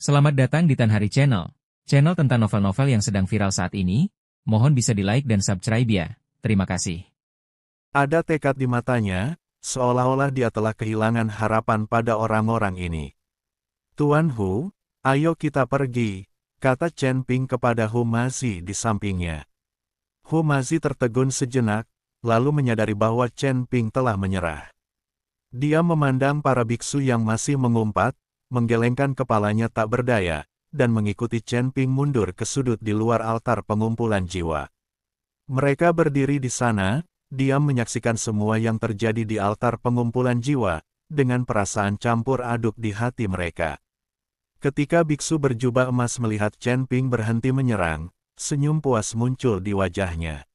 Selamat datang di Tan Hari Channel. Channel tentang novel-novel yang sedang viral saat ini. Mohon bisa di-like dan subscribe ya. Terima kasih. Ada tekad di matanya, seolah-olah dia telah kehilangan harapan pada orang-orang ini. Tuan Hu, ayo kita pergi, kata Chen Ping kepada Hu Mazi di sampingnya. Hu Mazi tertegun sejenak, lalu menyadari bahwa Chen Ping telah menyerah. Dia memandang para biksu yang masih mengumpat, menggelengkan kepalanya tak berdaya, dan mengikuti Chen Ping mundur ke sudut di luar altar pengumpulan jiwa. Mereka berdiri di sana, diam menyaksikan semua yang terjadi di altar pengumpulan jiwa, dengan perasaan campur aduk di hati mereka. Ketika biksu berjubah emas melihat Chen Ping berhenti menyerang, senyum puas muncul di wajahnya.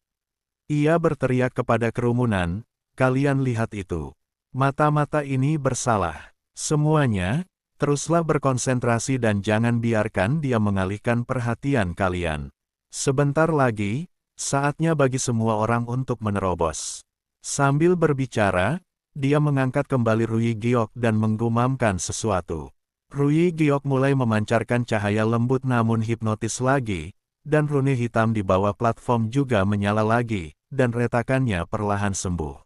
Ia berteriak kepada kerumunan, "Kalian lihat itu. Mata-mata ini bersalah. Semuanya, teruslah berkonsentrasi dan jangan biarkan dia mengalihkan perhatian kalian. Sebentar lagi, saatnya bagi semua orang untuk menerobos." Sambil berbicara, dia mengangkat kembali Rui Giok dan menggumamkan sesuatu. Rui Giok mulai memancarkan cahaya lembut namun hipnotis lagi, dan rune hitam di bawah platform juga menyala lagi, dan retakannya perlahan sembuh.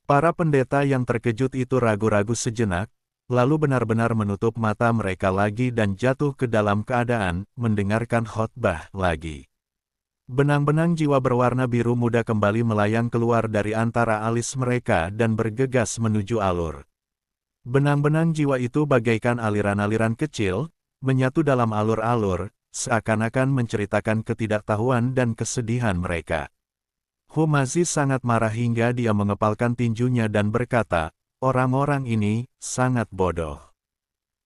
Para pendeta yang terkejut itu ragu-ragu sejenak, lalu benar-benar menutup mata mereka lagi dan jatuh ke dalam keadaan mendengarkan khotbah lagi. Benang-benang jiwa berwarna biru muda kembali melayang keluar dari antara alis mereka dan bergegas menuju alur. Benang-benang jiwa itu bagaikan aliran-aliran kecil, menyatu dalam alur-alur, seakan-akan menceritakan ketidaktahuan dan kesedihan mereka. Hu Mazi sangat marah hingga dia mengepalkan tinjunya dan berkata, "Orang-orang ini sangat bodoh."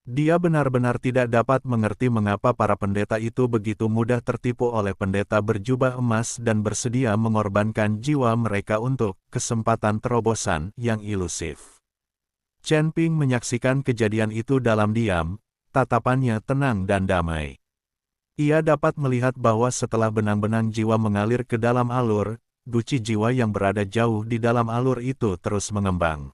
Dia benar-benar tidak dapat mengerti mengapa para pendeta itu begitu mudah tertipu oleh pendeta berjubah emas dan bersedia mengorbankan jiwa mereka untuk kesempatan terobosan yang ilusif. Chen Ping menyaksikan kejadian itu dalam diam, tatapannya tenang dan damai. Ia dapat melihat bahwa setelah benang-benang jiwa mengalir ke dalam alur, guci jiwa yang berada jauh di dalam alur itu terus mengembang.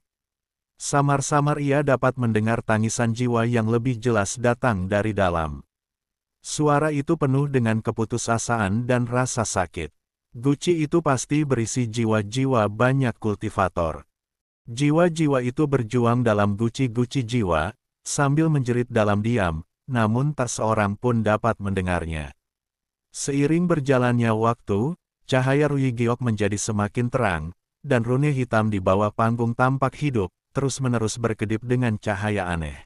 Samar-samar ia dapat mendengar tangisan jiwa yang lebih jelas datang dari dalam. Suara itu penuh dengan keputusasaan dan rasa sakit. Guci itu pasti berisi jiwa-jiwa banyak kultivator. Jiwa-jiwa itu berjuang dalam guci-guci jiwa, sambil menjerit dalam diam, namun tak seorang pun dapat mendengarnya. Seiring berjalannya waktu, cahaya Rui Giok menjadi semakin terang, dan rune hitam di bawah panggung tampak hidup, terus-menerus berkedip dengan cahaya aneh.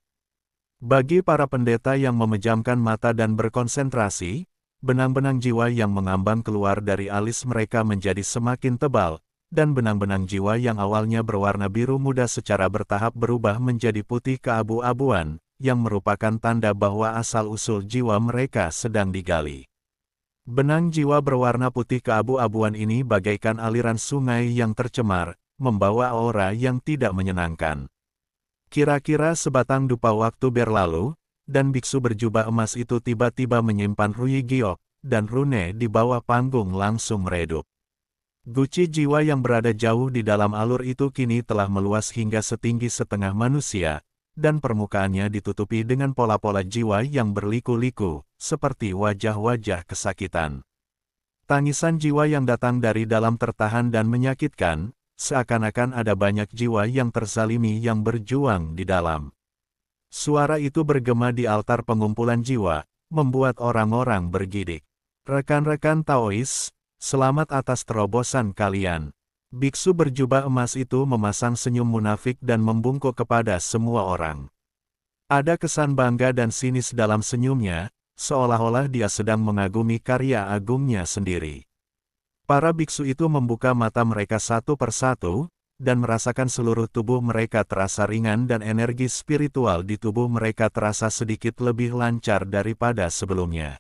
Bagi para pendeta yang memejamkan mata dan berkonsentrasi, benang-benang jiwa yang mengambang keluar dari alis mereka menjadi semakin tebal, dan benang-benang jiwa yang awalnya berwarna biru muda secara bertahap berubah menjadi putih keabu-abuan, yang merupakan tanda bahwa asal-usul jiwa mereka sedang digali. Benang jiwa berwarna putih keabu-abuan ini bagaikan aliran sungai yang tercemar, membawa aura yang tidak menyenangkan. Kira-kira sebatang dupa waktu berlalu, dan biksu berjubah emas itu tiba-tiba menyimpan Rui Giok, dan rune di bawah panggung langsung meredup. Guci jiwa yang berada jauh di dalam alur itu kini telah meluas hingga setinggi setengah manusia, dan permukaannya ditutupi dengan pola-pola jiwa yang berliku-liku, seperti wajah-wajah kesakitan. Tangisan jiwa yang datang dari dalam tertahan dan menyakitkan, seakan-akan ada banyak jiwa yang terzalimi yang berjuang di dalam. Suara itu bergema di altar pengumpulan jiwa, membuat orang-orang bergidik. "Rekan-rekan Taois, selamat atas terobosan kalian." Biksu berjubah emas itu memasang senyum munafik dan membungkuk kepada semua orang. Ada kesan bangga dan sinis dalam senyumnya, seolah-olah dia sedang mengagumi karya agungnya sendiri. Para biksu itu membuka mata mereka satu persatu, dan merasakan seluruh tubuh mereka terasa ringan dan energi spiritual di tubuh mereka terasa sedikit lebih lancar daripada sebelumnya.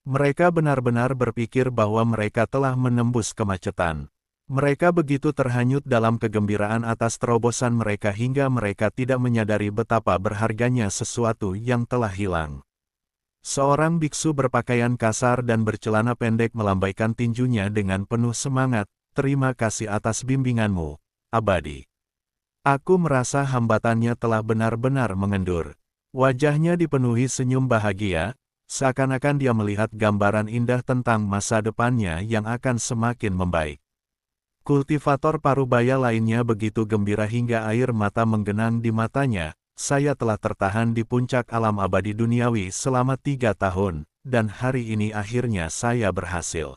Mereka benar-benar berpikir bahwa mereka telah menembus kemacetan. Mereka begitu terhanyut dalam kegembiraan atas terobosan mereka hingga mereka tidak menyadari betapa berharganya sesuatu yang telah hilang. Seorang biksu berpakaian kasar dan bercelana pendek melambaikan tinjunya dengan penuh semangat, "Terima kasih atas bimbinganmu, abadi. Aku merasa hambatannya telah benar-benar mengendur. Wajahnya dipenuhi senyum bahagia, seakan-akan dia melihat gambaran indah tentang masa depannya yang akan semakin membaik. Kultivator parubaya lainnya begitu gembira hingga air mata menggenang di matanya. Saya telah tertahan di puncak alam abadi duniawi selama 3 tahun, dan hari ini akhirnya saya berhasil.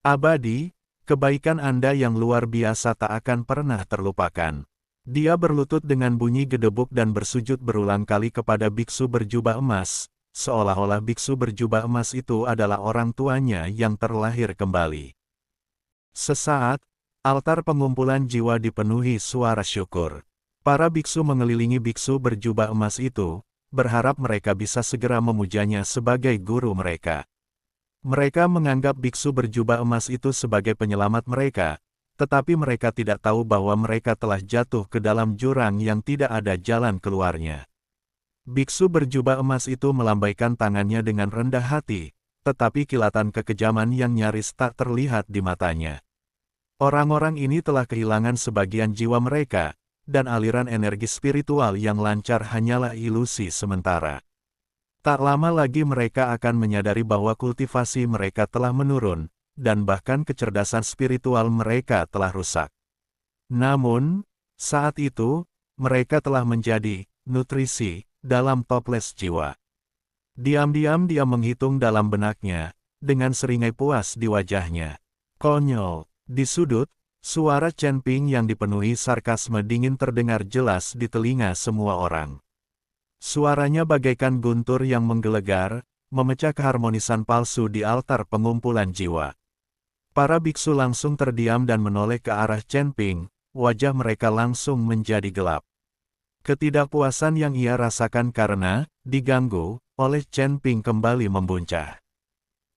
Abadi, kebaikan Anda yang luar biasa tak akan pernah terlupakan. Dia berlutut dengan bunyi gedebuk dan bersujud berulang kali kepada biksu berjubah emas, seolah-olah biksu berjubah emas itu adalah orang tuanya yang terlahir kembali. Sesaat, altar pengumpulan jiwa dipenuhi suara syukur. Para biksu mengelilingi biksu berjubah emas itu, berharap mereka bisa segera memujanya sebagai guru mereka. Mereka menganggap biksu berjubah emas itu sebagai penyelamat mereka, tetapi mereka tidak tahu bahwa mereka telah jatuh ke dalam jurang yang tidak ada jalan keluarnya. Biksu berjubah emas itu melambaikan tangannya dengan rendah hati, tetapi kilatan kekejaman yang nyaris tak terlihat di matanya. Orang-orang ini telah kehilangan sebagian jiwa mereka, dan aliran energi spiritual yang lancar hanyalah ilusi sementara. Tak lama lagi mereka akan menyadari bahwa kultivasi mereka telah menurun, dan bahkan kecerdasan spiritual mereka telah rusak. Namun, saat itu, mereka telah menjadi nutrisi dalam toples jiwa. Diam-diam dia menghitung dalam benaknya, dengan seringai puas di wajahnya. Konyol, di sudut, suara Chen Ping yang dipenuhi sarkasme dingin terdengar jelas di telinga semua orang. Suaranya bagaikan guntur yang menggelegar, memecah keharmonisan palsu di altar pengumpulan jiwa. Para biksu langsung terdiam dan menoleh ke arah Chen Ping, wajah mereka langsung menjadi gelap. Ketidakpuasan yang ia rasakan karena diganggu oleh Chen Ping kembali membuncah.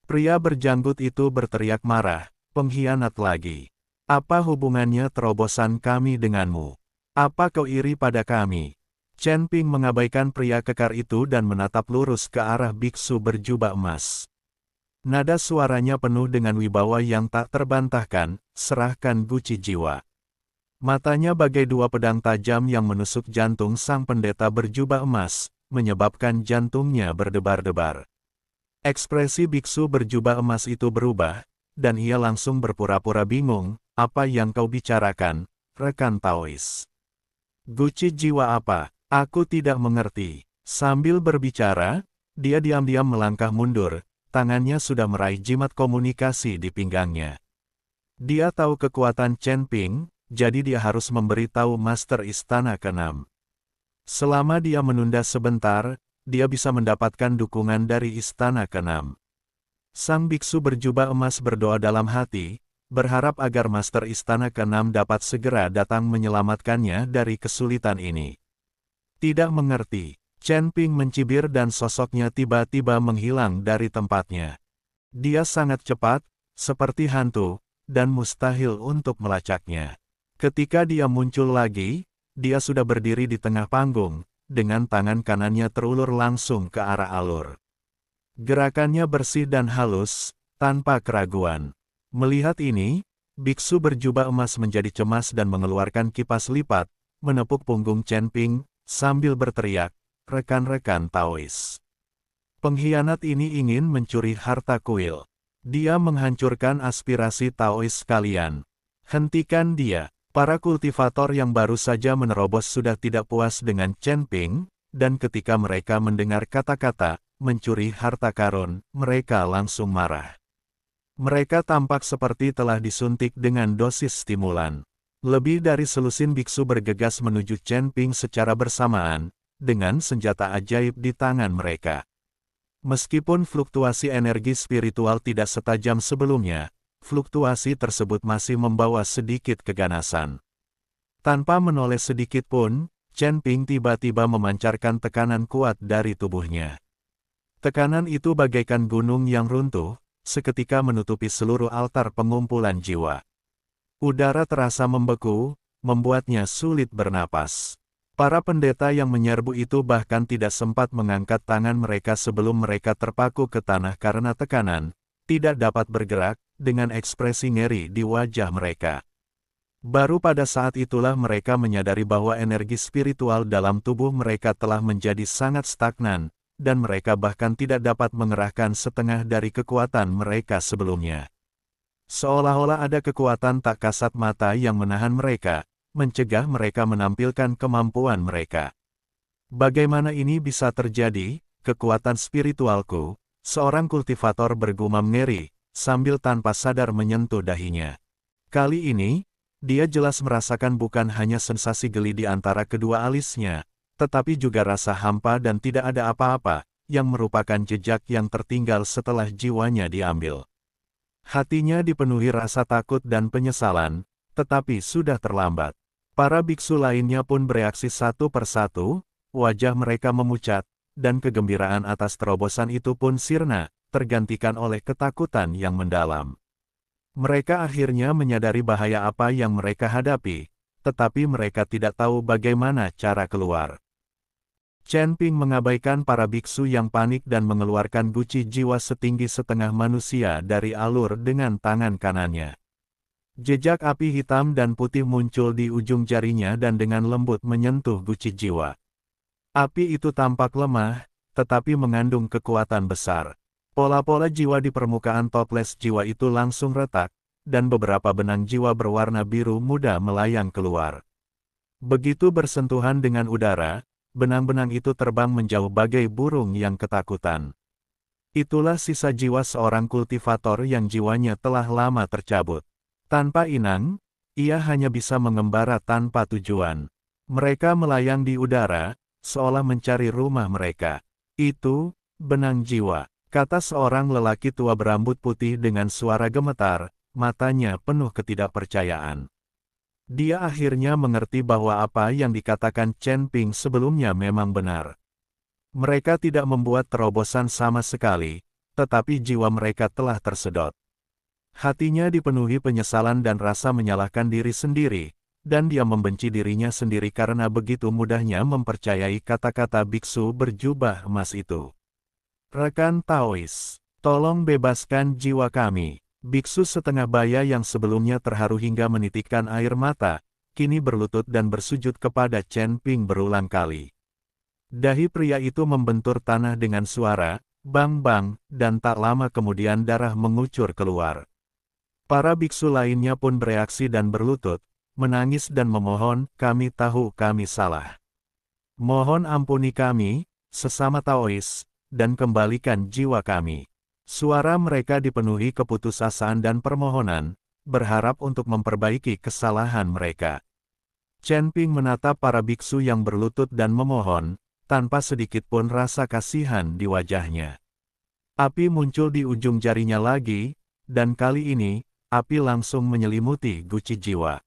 Pria berjanggut itu berteriak marah, "Pengkhianat lagi. Apa hubungannya terobosan kami denganmu? Apa kau iri pada kami?" Chen Ping mengabaikan pria kekar itu dan menatap lurus ke arah biksu berjubah emas. Nada suaranya penuh dengan wibawa yang tak terbantahkan, "Serahkan guci jiwa." Matanya bagai dua pedang tajam yang menusuk jantung sang pendeta berjubah emas, menyebabkan jantungnya berdebar-debar. Ekspresi biksu berjubah emas itu berubah, dan ia langsung berpura-pura bingung. "Apa yang kau bicarakan, rekan Taois? Guci jiwa apa? Aku tidak mengerti." Sambil berbicara, dia diam-diam melangkah mundur. Tangannya sudah meraih jimat komunikasi di pinggangnya. Dia tahu kekuatan Chen Ping, jadi dia harus memberitahu Master Istana ke-6. Selama dia menunda sebentar, dia bisa mendapatkan dukungan dari Istana ke-6. Sang biksu berjubah emas berdoa dalam hati, berharap agar Master Istana ke-6 dapat segera datang menyelamatkannya dari kesulitan ini. Tidak mengerti. Chen Ping mencibir dan sosoknya tiba-tiba menghilang dari tempatnya. Dia sangat cepat, seperti hantu, dan mustahil untuk melacaknya. Ketika dia muncul lagi, dia sudah berdiri di tengah panggung, dengan tangan kanannya terulur langsung ke arah alur. Gerakannya bersih dan halus, tanpa keraguan. Melihat ini, biksu berjubah emas menjadi cemas dan mengeluarkan kipas lipat, menepuk punggung Chen Ping, sambil berteriak, "Rekan-rekan Taois. Pengkhianat ini ingin mencuri harta kuil. Dia menghancurkan aspirasi Taois kalian. Hentikan dia." Para kultivator yang baru saja menerobos sudah tidak puas dengan Chen Ping, dan ketika mereka mendengar kata-kata mencuri harta karun, mereka langsung marah. Mereka tampak seperti telah disuntik dengan dosis stimulan. Lebih dari selusin biksu bergegas menuju Chen Ping secara bersamaan, dengan senjata ajaib di tangan mereka. Meskipun fluktuasi energi spiritual tidak setajam sebelumnya, fluktuasi tersebut masih membawa sedikit keganasan. Tanpa menoleh sedikit pun, Chen Ping tiba-tiba memancarkan tekanan kuat dari tubuhnya. Tekanan itu bagaikan gunung yang runtuh, seketika menutupi seluruh altar pengumpulan jiwa. Udara terasa membeku, membuatnya sulit bernapas. Para pendeta yang menyerbu itu bahkan tidak sempat mengangkat tangan mereka sebelum mereka terpaku ke tanah karena tekanan, tidak dapat bergerak, dengan ekspresi ngeri di wajah mereka. Baru pada saat itulah mereka menyadari bahwa energi spiritual dalam tubuh mereka telah menjadi sangat stagnan, dan mereka bahkan tidak dapat mengerahkan setengah dari kekuatan mereka sebelumnya. Seolah-olah ada kekuatan tak kasat mata yang menahan mereka, mencegah mereka menampilkan kemampuan mereka. Bagaimana ini bisa terjadi? Kekuatan spiritualku, seorang kultivator bergumam ngeri, sambil tanpa sadar menyentuh dahinya. Kali ini, dia jelas merasakan bukan hanya sensasi geli di antara kedua alisnya, tetapi juga rasa hampa dan tidak ada apa-apa, yang merupakan jejak yang tertinggal setelah jiwanya diambil. Hatinya dipenuhi rasa takut dan penyesalan, tetapi sudah terlambat. Para biksu lainnya pun bereaksi satu persatu, wajah mereka memucat, dan kegembiraan atas terobosan itu pun sirna, tergantikan oleh ketakutan yang mendalam. Mereka akhirnya menyadari bahaya apa yang mereka hadapi, tetapi mereka tidak tahu bagaimana cara keluar. Chen Ping mengabaikan para biksu yang panik dan mengeluarkan guci jiwa setinggi setengah manusia dari alur dengan tangan kanannya. Jejak api hitam dan putih muncul di ujung jarinya dan dengan lembut menyentuh guci jiwa. Api itu tampak lemah, tetapi mengandung kekuatan besar. Pola-pola jiwa di permukaan toples jiwa itu langsung retak, dan beberapa benang jiwa berwarna biru muda melayang keluar. Begitu bersentuhan dengan udara, benang-benang itu terbang menjauh bagai burung yang ketakutan. Itulah sisa jiwa seorang kultivator yang jiwanya telah lama tercabut. Tanpa inang, ia hanya bisa mengembara tanpa tujuan. Mereka melayang di udara, seolah mencari rumah mereka. Itu, benang jiwa, kata seorang lelaki tua berambut putih dengan suara gemetar, matanya penuh ketidakpercayaan. Dia akhirnya mengerti bahwa apa yang dikatakan Chen Ping sebelumnya memang benar. Mereka tidak membuat terobosan sama sekali, tetapi jiwa mereka telah tersedot. Hatinya dipenuhi penyesalan dan rasa menyalahkan diri sendiri, dan dia membenci dirinya sendiri karena begitu mudahnya mempercayai kata-kata biksu berjubah emas itu. Rekan Taois, tolong bebaskan jiwa kami. Biksu setengah baya yang sebelumnya terharu hingga menitikkan air mata, kini berlutut dan bersujud kepada Chen Ping berulang kali. Dahi pria itu membentur tanah dengan suara, bang-bang, dan tak lama kemudian darah mengucur keluar. Para biksu lainnya pun bereaksi dan berlutut, menangis dan memohon, kami tahu kami salah. Mohon ampuni kami, sesama Taois, dan kembalikan jiwa kami. Suara mereka dipenuhi keputusasaan dan permohonan, berharap untuk memperbaiki kesalahan mereka. Chen Ping menatap para biksu yang berlutut dan memohon, tanpa sedikit pun rasa kasihan di wajahnya. Api muncul di ujung jarinya lagi, dan kali ini, api langsung menyelimuti guci jiwa.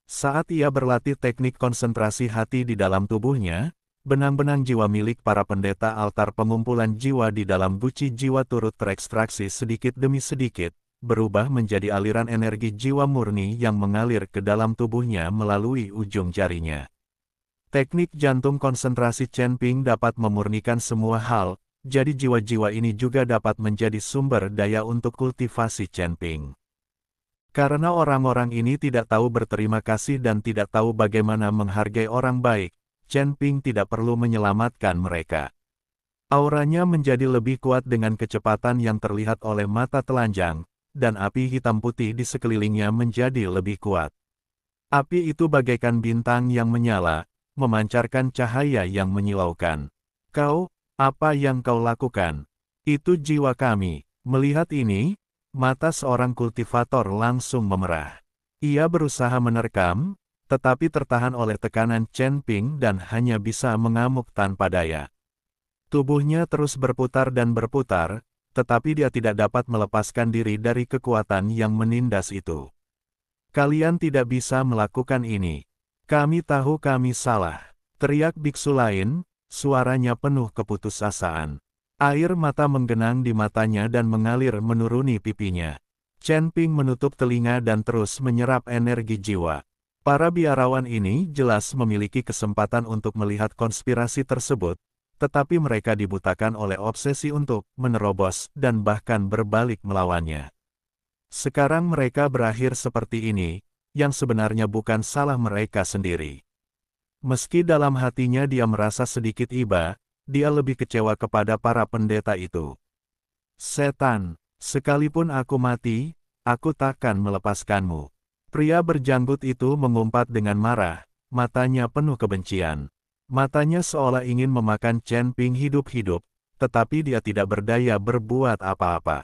Saat ia berlatih teknik konsentrasi hati di dalam tubuhnya, benang-benang jiwa milik para pendeta altar pengumpulan jiwa di dalam guci jiwa turut terekstraksi sedikit demi sedikit, berubah menjadi aliran energi jiwa murni yang mengalir ke dalam tubuhnya melalui ujung jarinya. Teknik jantung konsentrasi Chen Ping dapat memurnikan semua hal, jadi jiwa-jiwa ini juga dapat menjadi sumber daya untuk kultivasi Chen Ping. Karena orang-orang ini tidak tahu berterima kasih dan tidak tahu bagaimana menghargai orang baik, Chen Ping tidak perlu menyelamatkan mereka. Auranya menjadi lebih kuat dengan kecepatan yang terlihat oleh mata telanjang, dan api hitam putih di sekelilingnya menjadi lebih kuat. Api itu bagaikan bintang yang menyala, memancarkan cahaya yang menyilaukan. Kau, apa yang kau lakukan? Itu jiwa kami. Melihat ini, mata seorang kultivator langsung memerah. Ia berusaha menerkam, tetapi tertahan oleh tekanan Chen Ping dan hanya bisa mengamuk tanpa daya. Tubuhnya terus berputar dan berputar, tetapi dia tidak dapat melepaskan diri dari kekuatan yang menindas itu. Kalian tidak bisa melakukan ini. Kami tahu kami salah. Teriak biksu lain, suaranya penuh keputusasaan. Air mata menggenang di matanya dan mengalir menuruni pipinya. Chen Ping menutup telinga dan terus menyerap energi jiwa. Para biarawan ini jelas memiliki kesempatan untuk melihat konspirasi tersebut, tetapi mereka dibutakan oleh obsesi untuk menerobos dan bahkan berbalik melawannya. Sekarang mereka berakhir seperti ini, yang sebenarnya bukan salah mereka sendiri. Meski dalam hatinya dia merasa sedikit iba, dia lebih kecewa kepada para pendeta itu. Setan, sekalipun aku mati, aku takkan melepaskanmu. Pria berjanggut itu mengumpat dengan marah, matanya penuh kebencian. Matanya seolah ingin memakan Chen Ping hidup-hidup, tetapi dia tidak berdaya berbuat apa-apa.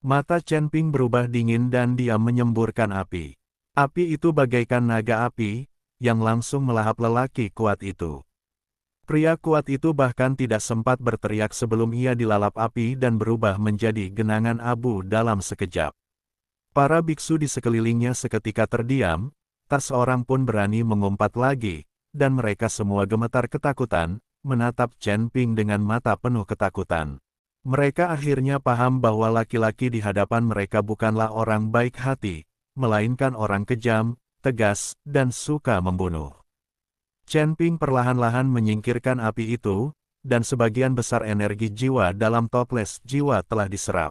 Mata Chen Ping berubah dingin dan dia menyemburkan api. Api itu bagaikan naga api, yang langsung melahap lelaki kuat itu. Pria kuat itu bahkan tidak sempat berteriak sebelum ia dilalap api dan berubah menjadi genangan abu dalam sekejap. Para biksu di sekelilingnya seketika terdiam, tak seorang pun berani mengumpat lagi, dan mereka semua gemetar ketakutan, menatap Chen Ping dengan mata penuh ketakutan. Mereka akhirnya paham bahwa laki-laki di hadapan mereka bukanlah orang baik hati, melainkan orang kejam, tegas, dan suka membunuh. Chen Ping perlahan-lahan menyingkirkan api itu, dan sebagian besar energi jiwa dalam toples jiwa telah diserap.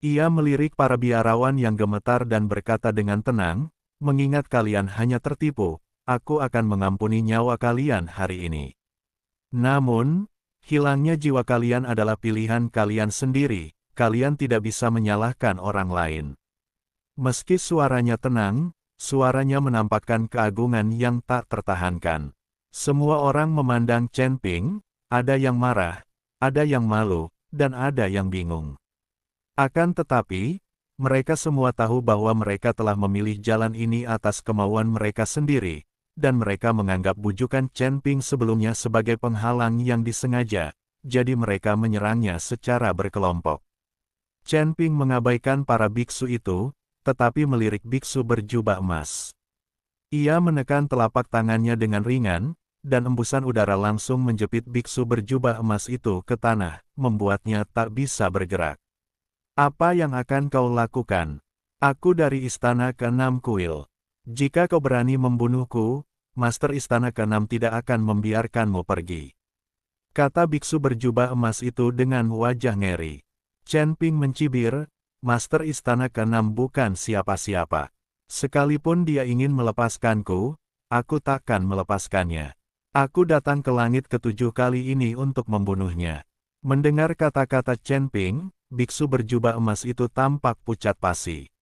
Ia melirik para biarawan yang gemetar dan berkata dengan tenang, mengingat kalian hanya tertipu, aku akan mengampuni nyawa kalian hari ini. Namun, hilangnya jiwa kalian adalah pilihan kalian sendiri, kalian tidak bisa menyalahkan orang lain. Meski suaranya tenang, suaranya menampakkan keagungan yang tak tertahankan. Semua orang memandang Chen Ping, ada yang marah, ada yang malu, dan ada yang bingung. Akan tetapi, mereka semua tahu bahwa mereka telah memilih jalan ini atas kemauan mereka sendiri, dan mereka menganggap bujukan Chen Ping sebelumnya sebagai penghalang yang disengaja, jadi mereka menyerangnya secara berkelompok. Chen Ping mengabaikan para biksu itu, tetapi melirik biksu berjubah emas. Ia menekan telapak tangannya dengan ringan, dan embusan udara langsung menjepit biksu berjubah emas itu ke tanah, membuatnya tak bisa bergerak. Apa yang akan kau lakukan? Aku dari Istana ke-6 Kuil. Jika kau berani membunuhku, Master Istana ke-6 tidak akan membiarkanmu pergi. Kata biksu berjubah emas itu dengan wajah ngeri. Chen Ping mencibir, Master Istana ke-6 bukan siapa-siapa. Sekalipun dia ingin melepaskanku, aku takkan melepaskannya. Aku datang ke langit ke-7 kali ini untuk membunuhnya. Mendengar kata-kata Chen Ping, biksu berjubah emas itu tampak pucat pasi.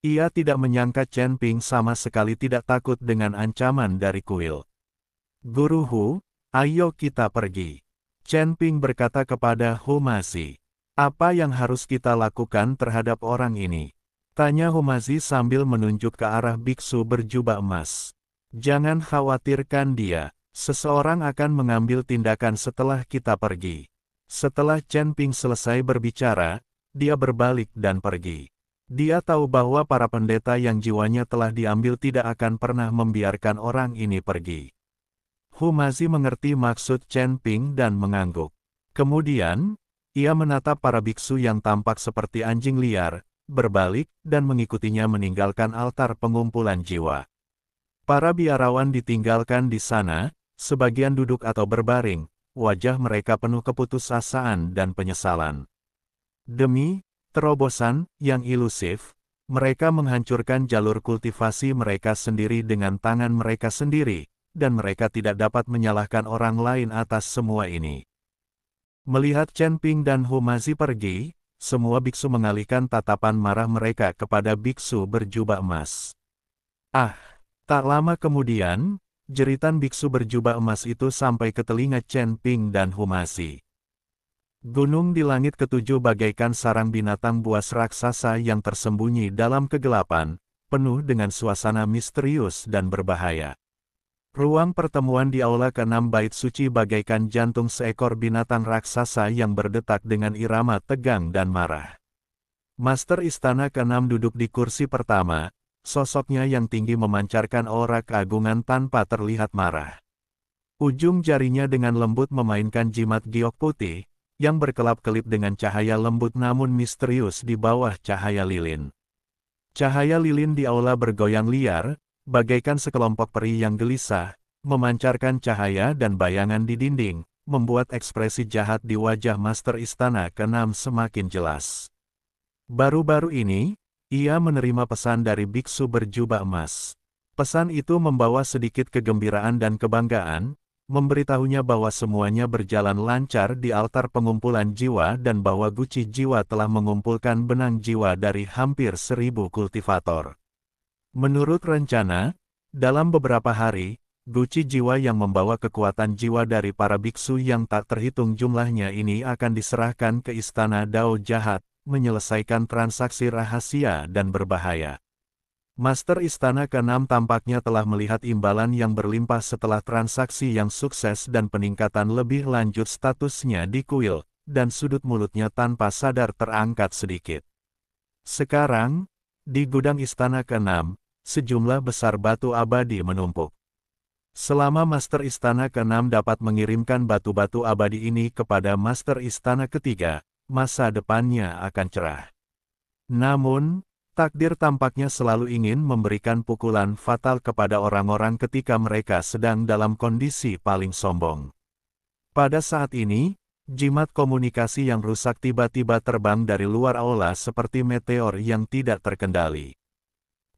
Ia tidak menyangka Chen Ping sama sekali tidak takut dengan ancaman dari kuil. Guru Hu, ayo kita pergi. Chen Ping berkata kepada Hu Mazi. Apa yang harus kita lakukan terhadap orang ini? Tanya Hu Mazi sambil menunjuk ke arah biksu berjubah emas. Jangan khawatirkan dia, seseorang akan mengambil tindakan setelah kita pergi. Setelah Chen Ping selesai berbicara, dia berbalik dan pergi. Dia tahu bahwa para pendeta yang jiwanya telah diambil tidak akan pernah membiarkan orang ini pergi. Hu Mazi mengerti maksud Chen Ping dan mengangguk. Kemudian, ia menatap para biksu yang tampak seperti anjing liar, berbalik, dan mengikutinya meninggalkan altar pengumpulan jiwa. Para biarawan ditinggalkan di sana, sebagian duduk atau berbaring, wajah mereka penuh keputusasaan dan penyesalan. Demi terobosan yang ilusif, mereka menghancurkan jalur kultivasi mereka sendiri dengan tangan mereka sendiri, dan mereka tidak dapat menyalahkan orang lain atas semua ini. Melihat Chen Ping dan Hu Mazi pergi, semua biksu mengalihkan tatapan marah mereka kepada biksu berjubah emas. Ah, tak lama kemudian, jeritan biksu berjubah emas itu sampai ke telinga Chen Ping dan Hu Mazi. Gunung di langit ke-7 bagaikan sarang binatang buas raksasa yang tersembunyi dalam kegelapan, penuh dengan suasana misterius dan berbahaya. Ruang pertemuan di aula ke-6 bait suci bagaikan jantung seekor binatang raksasa yang berdetak dengan irama tegang dan marah. Master Istana ke-6 duduk di kursi pertama, sosoknya yang tinggi memancarkan aura keagungan tanpa terlihat marah. Ujung jarinya dengan lembut memainkan jimat giok putih, yang berkelap-kelip dengan cahaya lembut namun misterius di bawah cahaya lilin. Cahaya lilin di aula bergoyang liar, bagaikan sekelompok peri yang gelisah, memancarkan cahaya dan bayangan di dinding, membuat ekspresi jahat di wajah Master Istana ke-6 semakin jelas. Baru-baru ini, Ia menerima pesan dari biksu berjubah emas. Pesan itu membawa sedikit kegembiraan dan kebanggaan, memberitahunya bahwa semuanya berjalan lancar di altar pengumpulan jiwa dan bahwa Guci jiwa telah mengumpulkan benang jiwa dari hampir 1000 kultivator. Menurut rencana, dalam beberapa hari, Guci jiwa yang membawa kekuatan jiwa dari para biksu yang tak terhitung jumlahnya ini akan diserahkan ke Istana Dao Jahat, menyelesaikan transaksi rahasia dan berbahaya. Master Istana ke-6 tampaknya telah melihat imbalan yang berlimpah setelah transaksi yang sukses dan peningkatan lebih lanjut statusnya di kuil, dan sudut mulutnya tanpa sadar terangkat sedikit. Sekarang, di gudang Istana ke-6, sejumlah besar batu abadi menumpuk. Selama Master Istana ke-6 dapat mengirimkan batu-batu abadi ini kepada Master Istana ke-3, masa depannya akan cerah. Namun, takdir tampaknya selalu ingin memberikan pukulan fatal kepada orang-orang ketika mereka sedang dalam kondisi paling sombong. Pada saat ini, jimat komunikasi yang rusak tiba-tiba terbang dari luar aula seperti meteor yang tidak terkendali.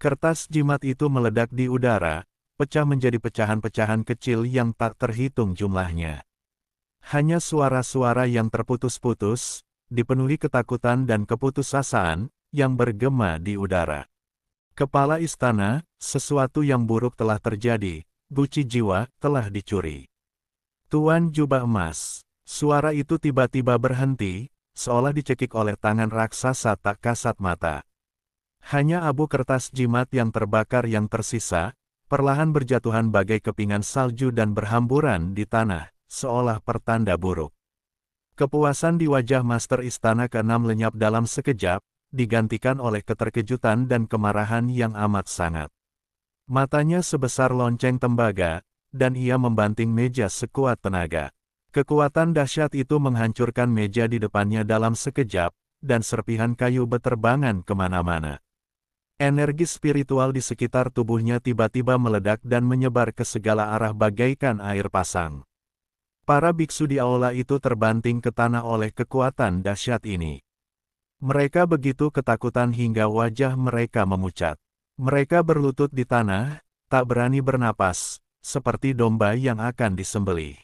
Kertas jimat itu meledak di udara, pecah menjadi pecahan-pecahan kecil yang tak terhitung jumlahnya. Hanya suara-suara yang terputus-putus, dipenuhi ketakutan dan keputusasaan, yang bergema di udara. Kepala istana, sesuatu yang buruk telah terjadi, Guci jiwa telah dicuri. Tuan Jubah Emas, suara itu tiba-tiba berhenti, seolah dicekik oleh tangan raksasa tak kasat mata. Hanya abu kertas jimat yang terbakar yang tersisa, perlahan berjatuhan bagai kepingan salju dan berhamburan di tanah, seolah pertanda buruk. Kepuasan di wajah Master Istana ke-6 lenyap dalam sekejap, digantikan oleh keterkejutan dan kemarahan yang amat sangat. Matanya sebesar lonceng tembaga, dan ia membanting meja sekuat tenaga. Kekuatan dahsyat itu menghancurkan meja di depannya dalam sekejap, dan serpihan kayu beterbangan kemana-mana. Energi spiritual di sekitar tubuhnya tiba-tiba meledak dan menyebar ke segala arah bagaikan air pasang. Para biksu di aula itu terbanting ke tanah oleh kekuatan dahsyat ini. Mereka begitu ketakutan hingga wajah mereka memucat. Mereka berlutut di tanah, tak berani bernapas, seperti domba yang akan disembelih.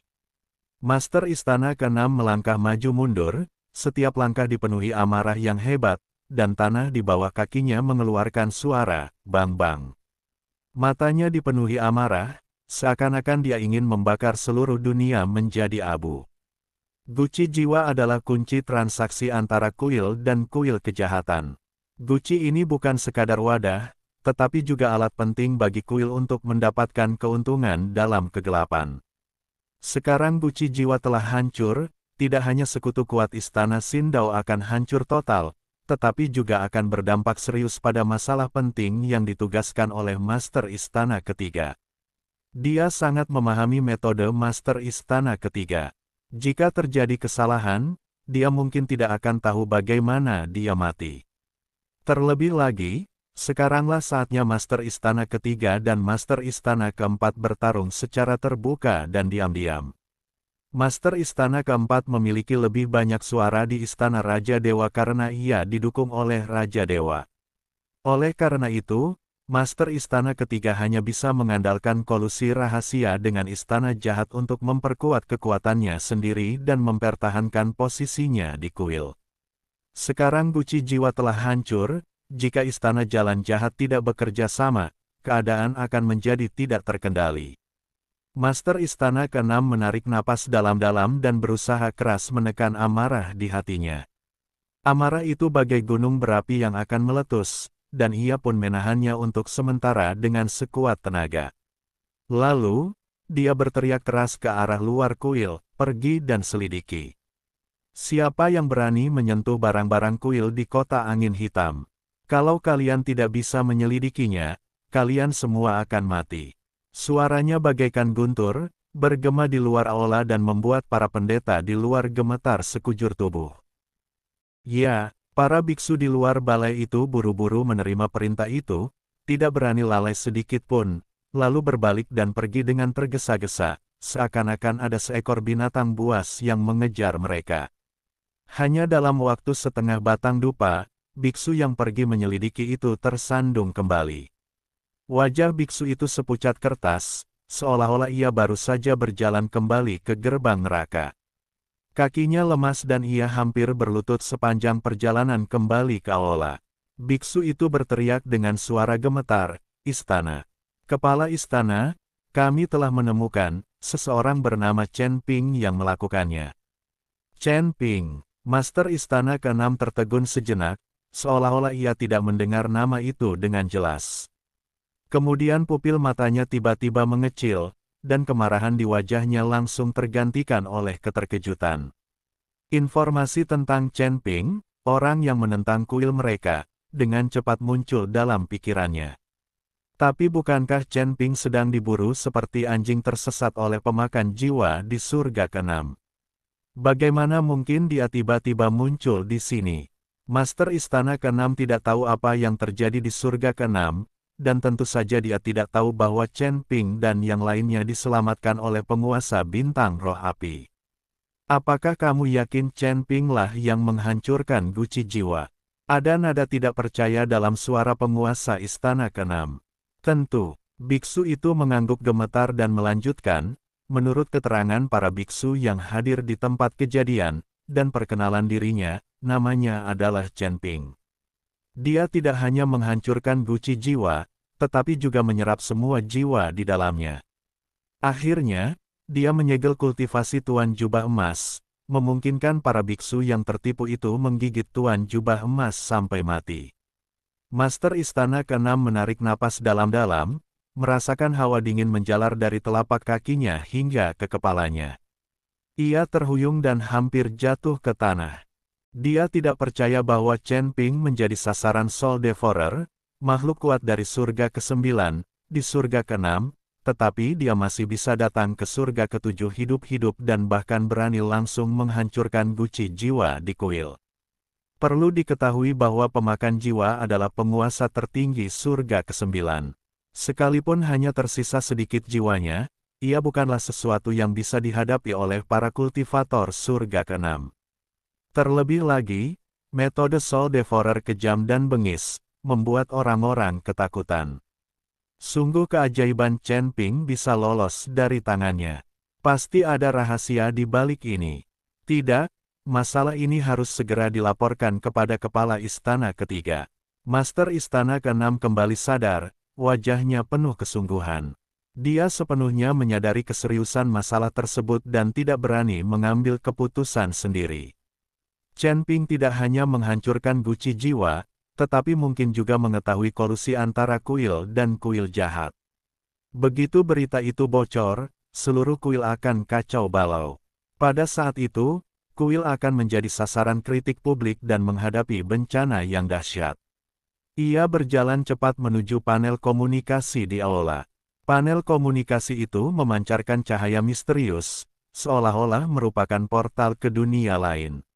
Master Istana ke-6 melangkah maju mundur, setiap langkah dipenuhi amarah yang hebat, dan tanah di bawah kakinya mengeluarkan suara, bang-bang. Matanya dipenuhi amarah, seakan-akan dia ingin membakar seluruh dunia menjadi abu. Guci jiwa adalah kunci transaksi antara kuil dan kuil kejahatan. Guci ini bukan sekadar wadah, tetapi juga alat penting bagi kuil untuk mendapatkan keuntungan dalam kegelapan. Sekarang Guci jiwa telah hancur, tidak hanya sekutu kuat Istana Sindao akan hancur total, tetapi juga akan berdampak serius pada masalah penting yang ditugaskan oleh Master Istana ketiga. Dia sangat memahami metode Master Istana ketiga. Jika terjadi kesalahan, dia mungkin tidak akan tahu bagaimana dia mati. Terlebih lagi, sekaranglah saatnya Master Istana ketiga dan Master Istana keempat bertarung secara terbuka dan diam-diam. Master Istana keempat memiliki lebih banyak suara di Istana Raja Dewa karena ia didukung oleh Raja Dewa. Oleh karena itu, Master Istana ketiga hanya bisa mengandalkan kolusi rahasia dengan Istana Jahat untuk memperkuat kekuatannya sendiri dan mempertahankan posisinya di kuil. Sekarang Guci jiwa telah hancur, jika Istana Jalan Jahat tidak bekerja sama, keadaan akan menjadi tidak terkendali. Master Istana ke-6 menarik napas dalam-dalam dan berusaha keras menekan amarah di hatinya. Amarah itu bagai gunung berapi yang akan meletus, dan ia pun menahannya untuk sementara dengan sekuat tenaga. Lalu, dia berteriak keras ke arah luar kuil, "Pergi dan selidiki. Siapa yang berani menyentuh barang-barang kuil di kota angin hitam? Kalau kalian tidak bisa menyelidikinya, kalian semua akan mati." Suaranya bagaikan guntur, bergema di luar aula dan membuat para pendeta di luar gemetar sekujur tubuh. Ya, para biksu di luar balai itu buru-buru menerima perintah itu, tidak berani lalai sedikit pun, lalu berbalik dan pergi dengan tergesa-gesa, seakan-akan ada seekor binatang buas yang mengejar mereka. Hanya dalam waktu setengah batang dupa, biksu yang pergi menyelidiki itu tersandung kembali. Wajah biksu itu sepucat kertas, seolah-olah ia baru saja berjalan kembali ke gerbang neraka. Kakinya lemas dan ia hampir berlutut sepanjang perjalanan kembali ke aula. Biksu itu berteriak dengan suara gemetar, "Istana. Kepala istana, kami telah menemukan seseorang bernama Chen Ping yang melakukannya." Chen Ping, Master Istana ke-6 tertegun sejenak, seolah-olah ia tidak mendengar nama itu dengan jelas. Kemudian pupil matanya tiba-tiba mengecil, dan kemarahan di wajahnya langsung tergantikan oleh keterkejutan. Informasi tentang Chen Ping, orang yang menentang kuil mereka, dengan cepat muncul dalam pikirannya. Tapi bukankah Chen Ping sedang diburu seperti anjing tersesat oleh pemakan jiwa di surga ke-6? Bagaimana mungkin dia tiba-tiba muncul di sini? Master Istana ke-6 tidak tahu apa yang terjadi di surga ke-6, dan tentu saja dia tidak tahu bahwa Chen Ping dan yang lainnya diselamatkan oleh penguasa bintang roh api. Apakah kamu yakin Chen Ping lah yang menghancurkan guci jiwa? Ada nada tidak percaya dalam suara penguasa Istana ke-6. Tentu, biksu itu mengangguk gemetar dan melanjutkan, menurut keterangan para biksu yang hadir di tempat kejadian, dan perkenalan dirinya, namanya adalah Chen Ping. Dia tidak hanya menghancurkan guci jiwa, tetapi juga menyerap semua jiwa di dalamnya. Akhirnya, dia menyegel kultivasi Tuan Jubah Emas, memungkinkan para biksu yang tertipu itu menggigit Tuan Jubah Emas sampai mati. Master Istana ke-6 menarik napas dalam-dalam, merasakan hawa dingin menjalar dari telapak kakinya hingga ke kepalanya. Ia terhuyung dan hampir jatuh ke tanah. Dia tidak percaya bahwa Chen Ping menjadi sasaran Soul Devourer, makhluk kuat dari surga ke-9, di surga ke-6, tetapi dia masih bisa datang ke surga ke-7 hidup-hidup dan bahkan berani langsung menghancurkan guci jiwa di kuil. Perlu diketahui bahwa pemakan jiwa adalah penguasa tertinggi surga ke-9. Sekalipun hanya tersisa sedikit jiwanya, ia bukanlah sesuatu yang bisa dihadapi oleh para kultivator surga ke-6. Terlebih lagi, metode Soul Devourer kejam dan bengis, membuat orang-orang ketakutan. Sungguh keajaiban Chen Ping bisa lolos dari tangannya. Pasti ada rahasia di balik ini. Tidak, masalah ini harus segera dilaporkan kepada kepala istana ketiga. Master Istana ke-6 kembali sadar, wajahnya penuh kesungguhan. Dia sepenuhnya menyadari keseriusan masalah tersebut dan tidak berani mengambil keputusan sendiri. Chen Ping tidak hanya menghancurkan guci jiwa, tetapi mungkin juga mengetahui kolusi antara kuil dan kuil jahat. Begitu berita itu bocor, seluruh kuil akan kacau balau. Pada saat itu, kuil akan menjadi sasaran kritik publik dan menghadapi bencana yang dahsyat. Ia berjalan cepat menuju panel komunikasi di aula. Panel komunikasi itu memancarkan cahaya misterius, seolah-olah merupakan portal ke dunia lain.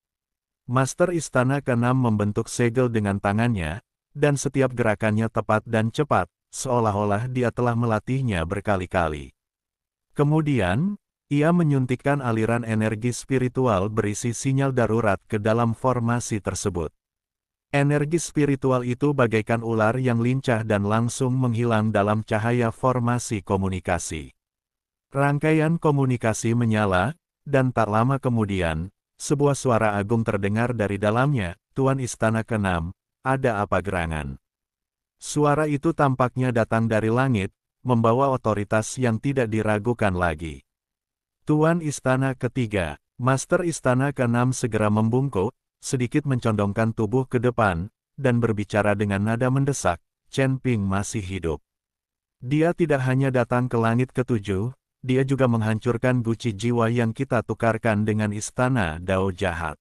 Master Istana ke-6 membentuk segel dengan tangannya, dan setiap gerakannya tepat dan cepat, seolah-olah dia telah melatihnya berkali-kali. Kemudian, ia menyuntikkan aliran energi spiritual berisi sinyal darurat ke dalam formasi tersebut. Energi spiritual itu bagaikan ular yang lincah dan langsung menghilang dalam cahaya formasi komunikasi. Rangkaian komunikasi menyala, dan tak lama kemudian, sebuah suara agung terdengar dari dalamnya, "Tuan Istana ke-6, ada apa gerangan?" Suara itu tampaknya datang dari langit, membawa otoritas yang tidak diragukan lagi. Tuan Istana ketiga, Master Istana ke-6 segera membungkuk, sedikit mencondongkan tubuh ke depan, dan berbicara dengan nada mendesak, "Chen Ping masih hidup. Dia tidak hanya datang ke langit ke-7, dia juga menghancurkan guci jiwa yang kita tukarkan dengan istana Dao jahat."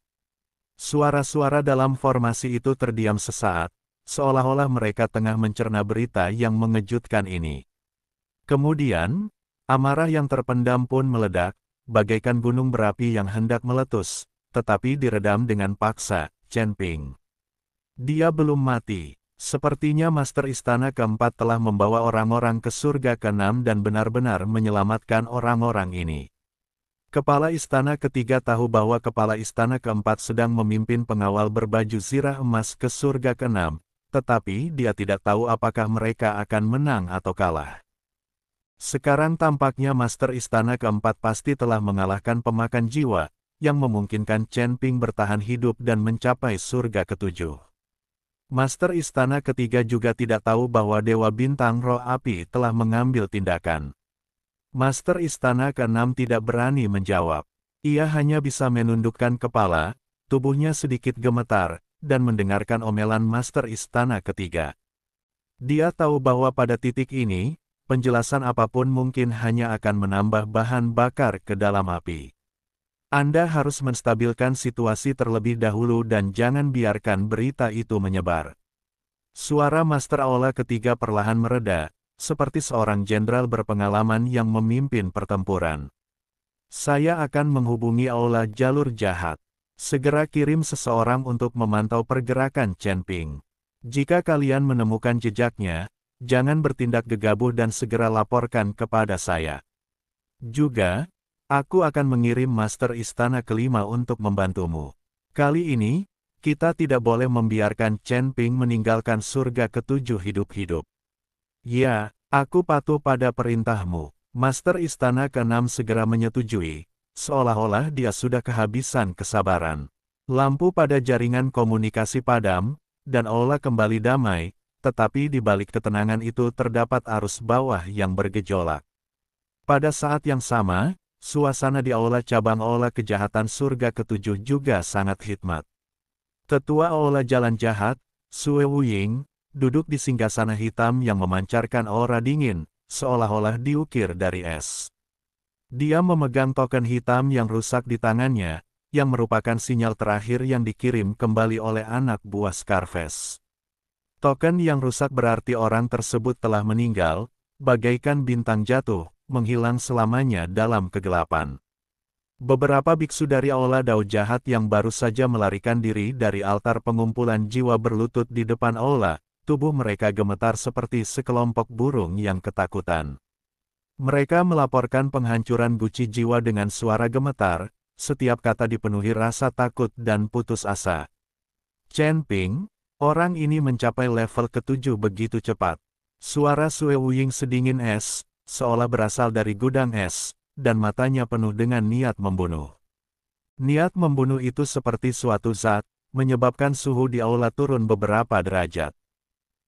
Suara-suara dalam formasi itu terdiam sesaat, seolah-olah mereka tengah mencerna berita yang mengejutkan ini. Kemudian, amarah yang terpendam pun meledak, bagaikan gunung berapi yang hendak meletus, tetapi diredam dengan paksa. Chen Ping. Dia belum mati. Sepertinya Master Istana ke-4 telah membawa orang-orang ke surga ke-6 dan benar-benar menyelamatkan orang-orang ini. Kepala istana ketiga tahu bahwa kepala istana keempat sedang memimpin pengawal berbaju zirah emas ke surga keenam, tetapi dia tidak tahu apakah mereka akan menang atau kalah. Sekarang tampaknya Master Istana keempat pasti telah mengalahkan pemakan jiwa, yang memungkinkan Chen Ping bertahan hidup dan mencapai surga ketujuh. Master Istana ketiga juga tidak tahu bahwa Dewa Bintang Roh Api telah mengambil tindakan. Master Istana keenam tidak berani menjawab. Ia hanya bisa menundukkan kepala, tubuhnya sedikit gemetar, dan mendengarkan omelan Master Istana ketiga. Dia tahu bahwa pada titik ini, penjelasan apapun mungkin hanya akan menambah bahan bakar ke dalam api. Anda harus menstabilkan situasi terlebih dahulu dan jangan biarkan berita itu menyebar. Suara Master Aula ketiga perlahan mereda, seperti seorang jenderal berpengalaman yang memimpin pertempuran. Saya akan menghubungi Aula Jalur Jahat. Segera kirim seseorang untuk memantau pergerakan Chen Ping. Jika kalian menemukan jejaknya, jangan bertindak gegabah dan segera laporkan kepada saya. Juga, aku akan mengirim Master Istana kelima untuk membantumu. Kali ini, kita tidak boleh membiarkan Chen Ping meninggalkan surga ketujuh hidup-hidup. Ya, aku patuh pada perintahmu. Master Istana keenam segera menyetujui, seolah-olah dia sudah kehabisan kesabaran. Lampu pada jaringan komunikasi padam, dan Aula kembali damai, tetapi di balik ketenangan itu terdapat arus bawah yang bergejolak. Pada saat yang sama, suasana di Aula cabang Aula kejahatan surga ketujuh juga sangat hikmat. Tetua Aula Jalan Jahat, Sue Wuying, duduk di singgasana hitam yang memancarkan aura dingin, seolah-olah diukir dari es. Dia memegang token hitam yang rusak di tangannya, yang merupakan sinyal terakhir yang dikirim kembali oleh anak buah Scarface. Token yang rusak berarti orang tersebut telah meninggal, bagaikan bintang jatuh, menghilang selamanya dalam kegelapan. Beberapa biksu dari Aula Dao Jahat yang baru saja melarikan diri dari altar pengumpulan jiwa berlutut di depan Aula. Tubuh mereka gemetar seperti sekelompok burung yang ketakutan. Mereka melaporkan penghancuran guci jiwa dengan suara gemetar, setiap kata dipenuhi rasa takut dan putus asa. Chen Ping, orang ini mencapai level ketujuh begitu cepat. Suara Sue Wuying sedingin es, seolah berasal dari gudang es, dan matanya penuh dengan niat membunuh. Niat membunuh itu seperti suatu zat, menyebabkan suhu di aula turun beberapa derajat.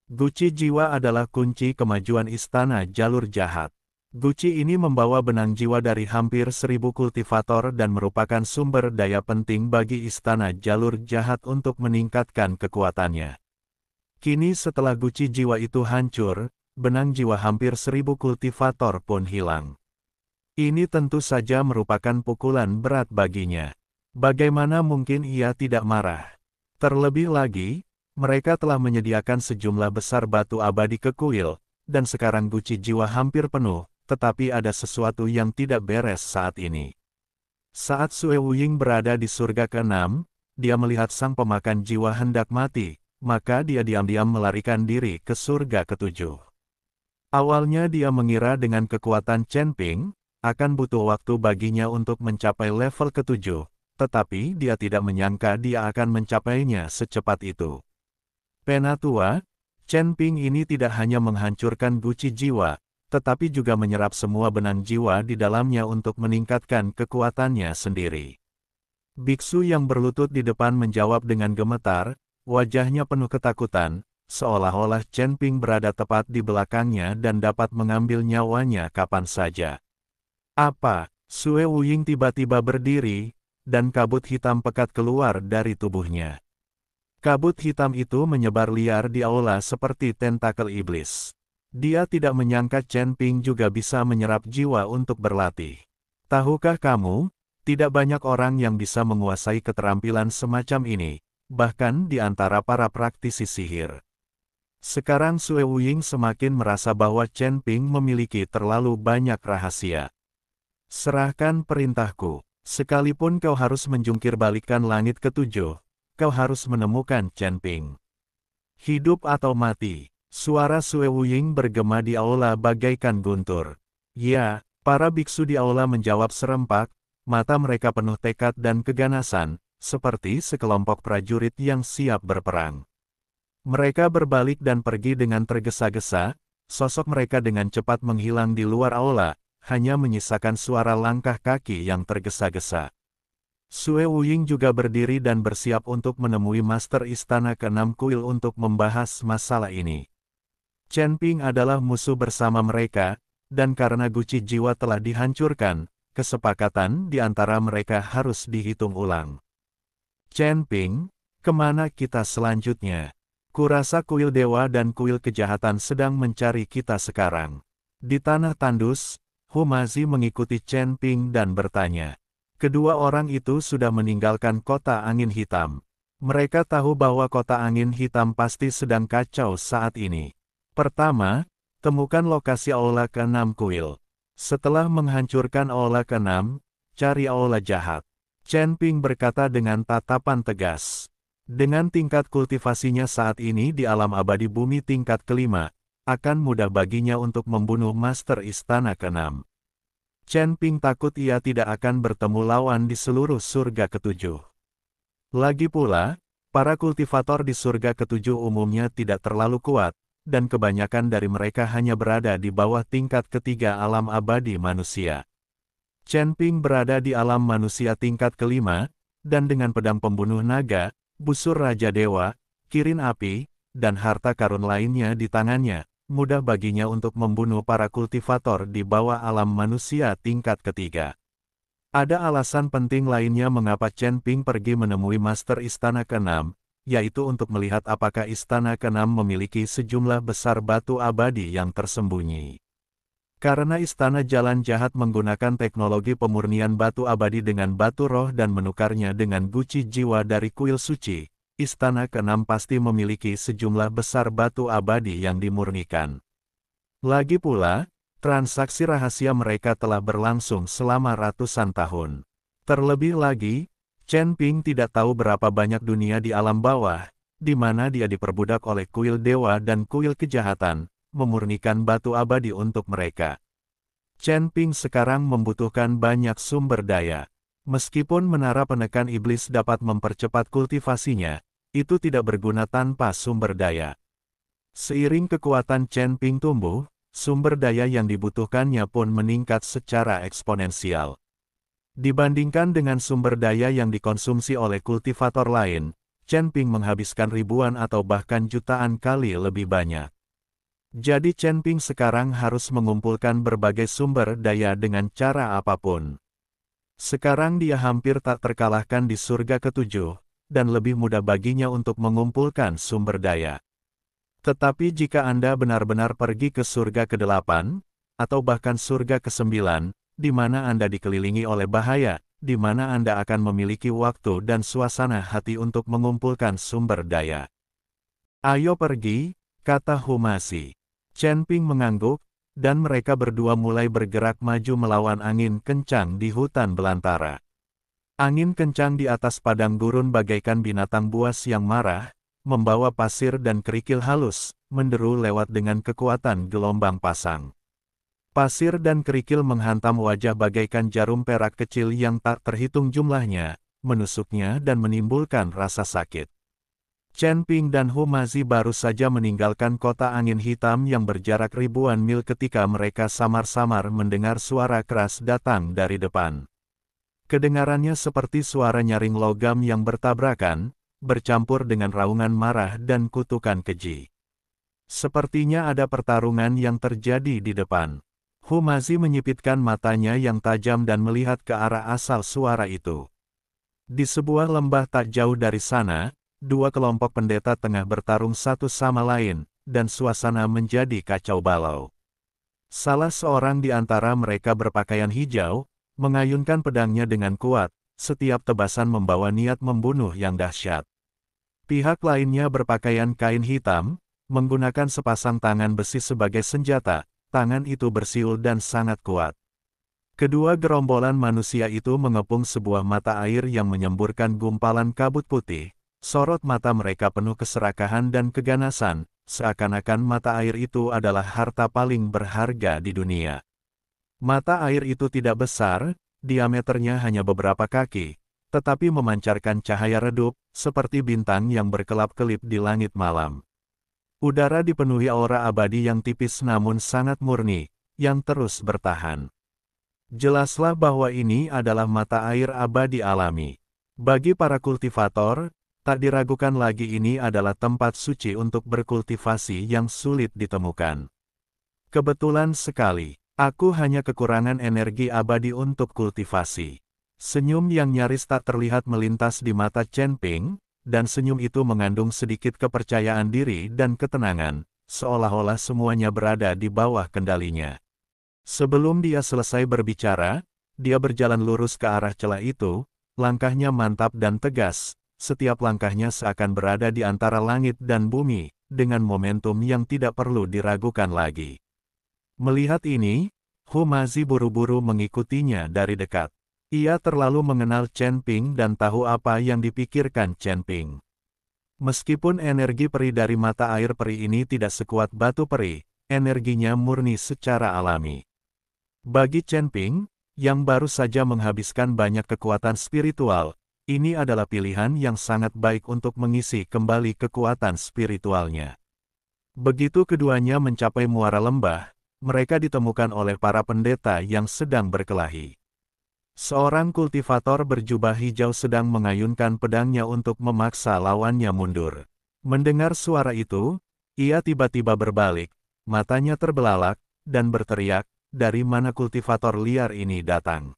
Guci jiwa adalah kunci kemajuan istana jalur jahat. Guci ini membawa benang jiwa dari hampir 1000 kultivator dan merupakan sumber daya penting bagi istana jalur jahat untuk meningkatkan kekuatannya. Kini setelah guci jiwa itu hancur, benang jiwa hampir 1000 kultivator pun hilang. Ini tentu saja merupakan pukulan berat baginya. Bagaimana mungkin ia tidak marah? Terlebih lagi, mereka telah menyediakan sejumlah besar batu abadi ke kuil, dan sekarang guci jiwa hampir penuh, tetapi ada sesuatu yang tidak beres saat ini. Saat Sue Wuying berada di surga keenam, dia melihat sang pemakan jiwa hendak mati, maka dia diam-diam melarikan diri ke surga ketujuh. Awalnya dia mengira dengan kekuatan Chen Ping, akan butuh waktu baginya untuk mencapai level ketujuh, tetapi dia tidak menyangka dia akan mencapainya secepat itu. Penatua, Chen Ping ini tidak hanya menghancurkan guci jiwa, tetapi juga menyerap semua benang jiwa di dalamnya untuk meningkatkan kekuatannya sendiri. Biksu yang berlutut di depan menjawab dengan gemetar, wajahnya penuh ketakutan, seolah-olah Chen Ping berada tepat di belakangnya dan dapat mengambil nyawanya kapan saja. Apa? Sue Wuying tiba-tiba berdiri, dan kabut hitam pekat keluar dari tubuhnya. Kabut hitam itu menyebar liar di aula seperti tentakel iblis. Dia tidak menyangka Chen Ping juga bisa menyerap jiwa untuk berlatih. Tahukah kamu, tidak banyak orang yang bisa menguasai keterampilan semacam ini, bahkan di antara para praktisi sihir. Sekarang Sue Wuying semakin merasa bahwa Chen Ping memiliki terlalu banyak rahasia. Serahkan perintahku, sekalipun kau harus menjungkir balikan langit ketujuh. Kau harus menemukan Chen Ping. Hidup atau mati, suara Sue Wuying bergema di aula bagaikan guntur. Ya, para biksu di aula menjawab serempak, mata mereka penuh tekad dan keganasan, seperti sekelompok prajurit yang siap berperang. Mereka berbalik dan pergi dengan tergesa-gesa, sosok mereka dengan cepat menghilang di luar aula, hanya menyisakan suara langkah kaki yang tergesa-gesa. Sue Wuying juga berdiri dan bersiap untuk menemui Master Istana ke-6 Kuil untuk membahas masalah ini. Chen Ping adalah musuh bersama mereka, dan karena guci jiwa telah dihancurkan, kesepakatan di antara mereka harus dihitung ulang. Chen Ping, kemana kita selanjutnya? Kurasa kuil dewa dan kuil kejahatan sedang mencari kita sekarang. Di tanah tandus, Humazi mengikuti Chen Ping dan bertanya. Kedua orang itu sudah meninggalkan kota angin hitam. Mereka tahu bahwa kota angin hitam pasti sedang kacau saat ini. Pertama, temukan lokasi aula ke-6 kuil. Setelah menghancurkan aula ke-6, cari aula jahat. Chen Ping berkata dengan tatapan tegas. Dengan tingkat kultivasinya saat ini di alam abadi bumi tingkat ke-5, akan mudah baginya untuk membunuh Master Istana ke-6. Chen Ping takut ia tidak akan bertemu lawan di seluruh surga ke-7. Lagi pula, para kultivator di surga ke-7 umumnya tidak terlalu kuat, dan kebanyakan dari mereka hanya berada di bawah tingkat ketiga alam abadi manusia. Chen Ping berada di alam manusia tingkat ke-5, dan dengan pedang pembunuh naga, busur Raja Dewa, kirin api, dan harta karun lainnya di tangannya, mudah baginya untuk membunuh para kultivator di bawah alam manusia tingkat ketiga. Ada alasan penting lainnya mengapa Chen Ping pergi menemui Master Istana ke-6, yaitu untuk melihat apakah Istana ke-6 memiliki sejumlah besar batu abadi yang tersembunyi. Karena Istana Jalan Jahat menggunakan teknologi pemurnian batu abadi dengan batu roh dan menukarnya dengan guci jiwa dari kuil suci, Istana ke-6 pasti memiliki sejumlah besar batu abadi yang dimurnikan. Lagi pula, transaksi rahasia mereka telah berlangsung selama ratusan tahun. Terlebih lagi, Chen Ping tidak tahu berapa banyak dunia di alam bawah, di mana dia diperbudak oleh kuil dewa dan kuil kejahatan, memurnikan batu abadi untuk mereka. Chen Ping sekarang membutuhkan banyak sumber daya. Meskipun menara penekan iblis dapat mempercepat kultivasinya, itu tidak berguna tanpa sumber daya. Seiring kekuatan Chen Ping tumbuh, sumber daya yang dibutuhkannya pun meningkat secara eksponensial. Dibandingkan dengan sumber daya yang dikonsumsi oleh kultivator lain, Chen Ping menghabiskan ribuan atau bahkan jutaan kali lebih banyak. Jadi Chen Ping sekarang harus mengumpulkan berbagai sumber daya dengan cara apapun. Sekarang dia hampir tak terkalahkan di surga ke-7, dan lebih mudah baginya untuk mengumpulkan sumber daya. Tetapi jika Anda benar-benar pergi ke surga ke-8, atau bahkan surga ke-9, di mana Anda dikelilingi oleh bahaya, di mana Anda akan memiliki waktu dan suasana hati untuk mengumpulkan sumber daya. Ayo pergi, kata Humazi. Chen Ping mengangguk, dan mereka berdua mulai bergerak maju melawan angin kencang di hutan belantara. Angin kencang di atas padang gurun bagaikan binatang buas yang marah, membawa pasir dan kerikil halus, menderu lewat dengan kekuatan gelombang pasang. Pasir dan kerikil menghantam wajah bagaikan jarum perak kecil yang tak terhitung jumlahnya, menusuknya dan menimbulkan rasa sakit. Chen Ping dan Humazi baru saja meninggalkan kota angin hitam yang berjarak ribuan mil ketika mereka samar-samar mendengar suara keras datang dari depan. Kedengarannya seperti suara nyaring logam yang bertabrakan, bercampur dengan raungan marah dan kutukan keji. Sepertinya ada pertarungan yang terjadi di depan. Humazi menyipitkan matanya yang tajam dan melihat ke arah asal suara itu. Di sebuah lembah tak jauh dari sana, dua kelompok pendeta tengah bertarung satu sama lain, dan suasana menjadi kacau balau. Salah seorang di antara mereka berpakaian hijau, mengayunkan pedangnya dengan kuat, setiap tebasan membawa niat membunuh yang dahsyat. Pihak lainnya berpakaian kain hitam, menggunakan sepasang tangan besi sebagai senjata, tangan itu bersiul dan sangat kuat. Kedua gerombolan manusia itu mengepung sebuah mata air yang menyemburkan gumpalan kabut putih. Sorot mata mereka penuh keserakahan dan keganasan, seakan-akan mata air itu adalah harta paling berharga di dunia. Mata air itu tidak besar, diameternya hanya beberapa kaki, tetapi memancarkan cahaya redup, seperti bintang yang berkelap-kelip di langit malam. Udara dipenuhi aura abadi yang tipis namun sangat murni, yang terus bertahan. Jelaslah bahwa ini adalah mata air abadi alami. Bagi para kultivator, tak diragukan lagi ini adalah tempat suci untuk berkultivasi yang sulit ditemukan. Kebetulan sekali, aku hanya kekurangan energi abadi untuk kultivasi. Senyum yang nyaris tak terlihat melintas di mata Chen Ping, dan senyum itu mengandung sedikit kepercayaan diri dan ketenangan, seolah-olah semuanya berada di bawah kendalinya. Sebelum dia selesai berbicara, dia berjalan lurus ke arah celah itu, langkahnya mantap dan tegas, setiap langkahnya seakan berada di antara langit dan bumi, dengan momentum yang tidak perlu diragukan lagi. Melihat ini, Hu Mazi buru-buru mengikutinya dari dekat. Ia terlalu mengenal Chen Ping dan tahu apa yang dipikirkan Chen Ping. Meskipun energi peri dari mata air peri ini tidak sekuat batu peri, energinya murni secara alami. Bagi Chen Ping, yang baru saja menghabiskan banyak kekuatan spiritual, ini adalah pilihan yang sangat baik untuk mengisi kembali kekuatan spiritualnya. Begitu keduanya mencapai muara lembah, mereka ditemukan oleh para pendeta yang sedang berkelahi. Seorang kultivator berjubah hijau sedang mengayunkan pedangnya untuk memaksa lawannya mundur. Mendengar suara itu, ia tiba-tiba berbalik, matanya terbelalak, dan berteriak, "Dari mana kultivator liar ini datang?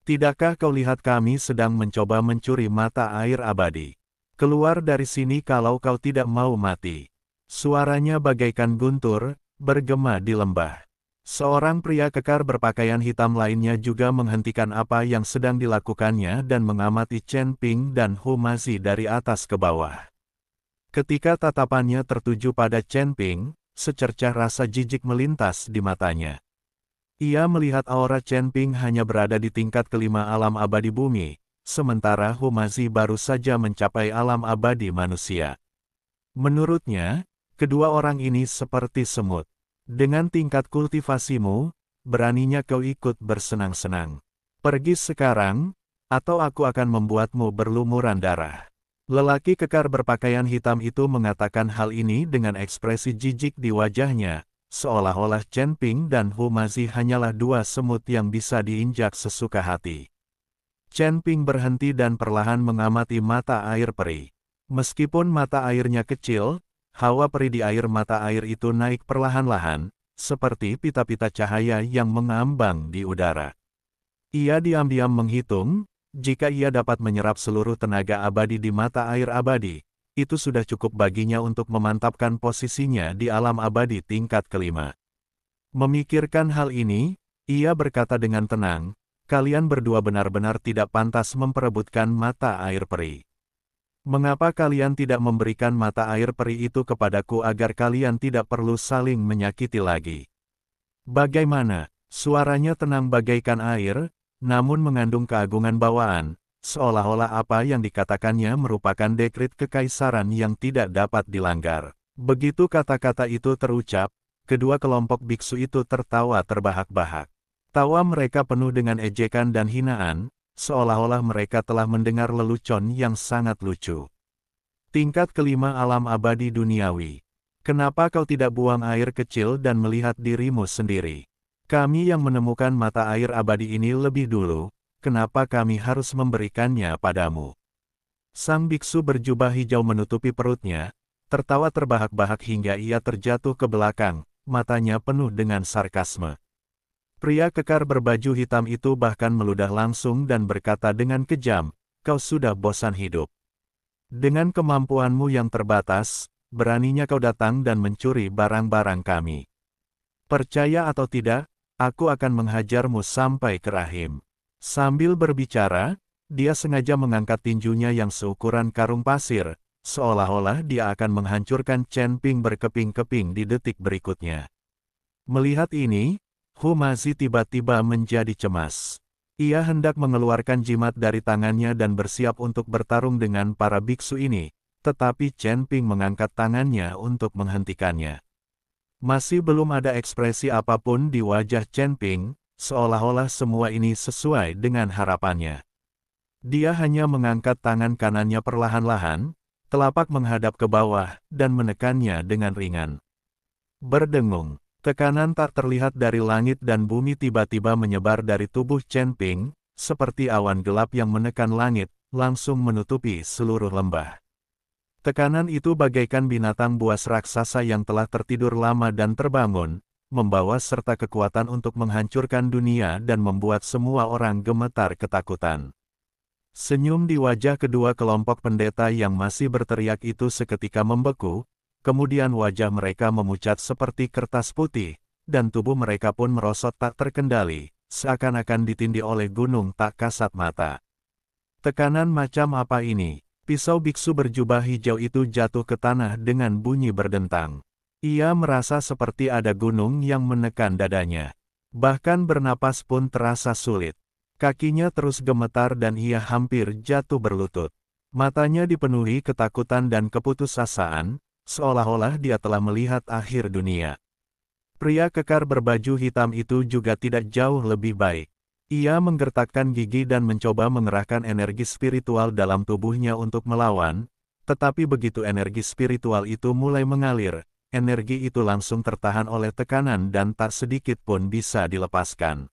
Tidakkah kau lihat kami sedang mencoba mencuri mata air abadi? Keluar dari sini kalau kau tidak mau mati." Suaranya bagaikan guntur, bergema di lembah. Seorang pria kekar berpakaian hitam lainnya juga menghentikan apa yang sedang dilakukannya dan mengamati Chen Ping dan Hu Mazi dari atas ke bawah. Ketika tatapannya tertuju pada Chen Ping, secercah rasa jijik melintas di matanya. Ia melihat aura Chen Ping hanya berada di tingkat kelima alam abadi bumi, sementara Hu Mazi baru saja mencapai alam abadi manusia. Menurutnya, kedua orang ini seperti semut. Dengan tingkat kultivasimu, beraninya kau ikut bersenang-senang. Pergi sekarang, atau aku akan membuatmu berlumuran darah. Lelaki kekar berpakaian hitam itu mengatakan hal ini dengan ekspresi jijik di wajahnya, seolah-olah Chen Ping dan Hu Mazi hanyalah dua semut yang bisa diinjak sesuka hati. Chen Ping berhenti dan perlahan mengamati mata air peri. Meskipun mata airnya kecil, hawa peri di air mata air itu naik perlahan-lahan, seperti pita-pita cahaya yang mengambang di udara. Ia diam-diam menghitung, jika ia dapat menyerap seluruh tenaga abadi di mata air abadi, itu sudah cukup baginya untuk memantapkan posisinya di alam abadi tingkat kelima. Memikirkan hal ini, ia berkata dengan tenang, "Kalian berdua benar-benar tidak pantas memperebutkan mata air peri. Mengapa kalian tidak memberikan mata air peri itu kepadaku agar kalian tidak perlu saling menyakiti lagi?" Bagaimana? Suaranya tenang bagaikan air, namun mengandung keagungan bawaan, seolah-olah apa yang dikatakannya merupakan dekret kekaisaran yang tidak dapat dilanggar. Begitu kata-kata itu terucap, kedua kelompok biksu itu tertawa terbahak-bahak. Tawa mereka penuh dengan ejekan dan hinaan, seolah-olah mereka telah mendengar lelucon yang sangat lucu. Tingkat kelima alam abadi duniawi. Kenapa kau tidak buang air kecil dan melihat dirimu sendiri? Kami yang menemukan mata air abadi ini lebih dulu, kenapa kami harus memberikannya padamu? Sang biksu berjubah hijau menutupi perutnya, tertawa terbahak-bahak hingga ia terjatuh ke belakang, matanya penuh dengan sarkasme. Pria kekar berbaju hitam itu bahkan meludah langsung dan berkata dengan kejam, "Kau sudah bosan hidup. Dengan kemampuanmu yang terbatas, beraninya kau datang dan mencuri barang-barang kami. Percaya atau tidak, aku akan menghajarmu sampai ke rahim." Sambil berbicara, dia sengaja mengangkat tinjunya yang seukuran karung pasir, seolah-olah dia akan menghancurkan Chen Ping berkeping-keping di detik berikutnya. Melihat ini, Hu Mazi tiba-tiba menjadi cemas. Ia hendak mengeluarkan jimat dari tangannya dan bersiap untuk bertarung dengan para biksu ini, tetapi Chen Ping mengangkat tangannya untuk menghentikannya. Masih belum ada ekspresi apapun di wajah Chen Ping, seolah-olah semua ini sesuai dengan harapannya. Dia hanya mengangkat tangan kanannya perlahan-lahan, telapak menghadap ke bawah, dan menekannya dengan ringan. Berdengung, tekanan tak terlihat dari langit dan bumi tiba-tiba menyebar dari tubuh Chen Ping, seperti awan gelap yang menekan langit, langsung menutupi seluruh lembah. Tekanan itu bagaikan binatang buas raksasa yang telah tertidur lama dan terbangun, membawa serta kekuatan untuk menghancurkan dunia dan membuat semua orang gemetar ketakutan. Senyum di wajah kedua kelompok pendeta yang masih berteriak itu seketika membeku, kemudian wajah mereka memucat seperti kertas putih, dan tubuh mereka pun merosot tak terkendali, seakan-akan ditindih oleh gunung tak kasat mata. Tekanan macam apa ini? Pisau biksu berjubah hijau itu jatuh ke tanah dengan bunyi berdentang. Ia merasa seperti ada gunung yang menekan dadanya. Bahkan bernapas pun terasa sulit. Kakinya terus gemetar dan ia hampir jatuh berlutut. Matanya dipenuhi ketakutan dan keputusasaan, seolah-olah dia telah melihat akhir dunia. Pria kekar berbaju hitam itu juga tidak jauh lebih baik. Ia menggertakkan gigi dan mencoba mengerahkan energi spiritual dalam tubuhnya untuk melawan, tetapi begitu energi spiritual itu mulai mengalir, energi itu langsung tertahan oleh tekanan dan tak sedikit pun bisa dilepaskan.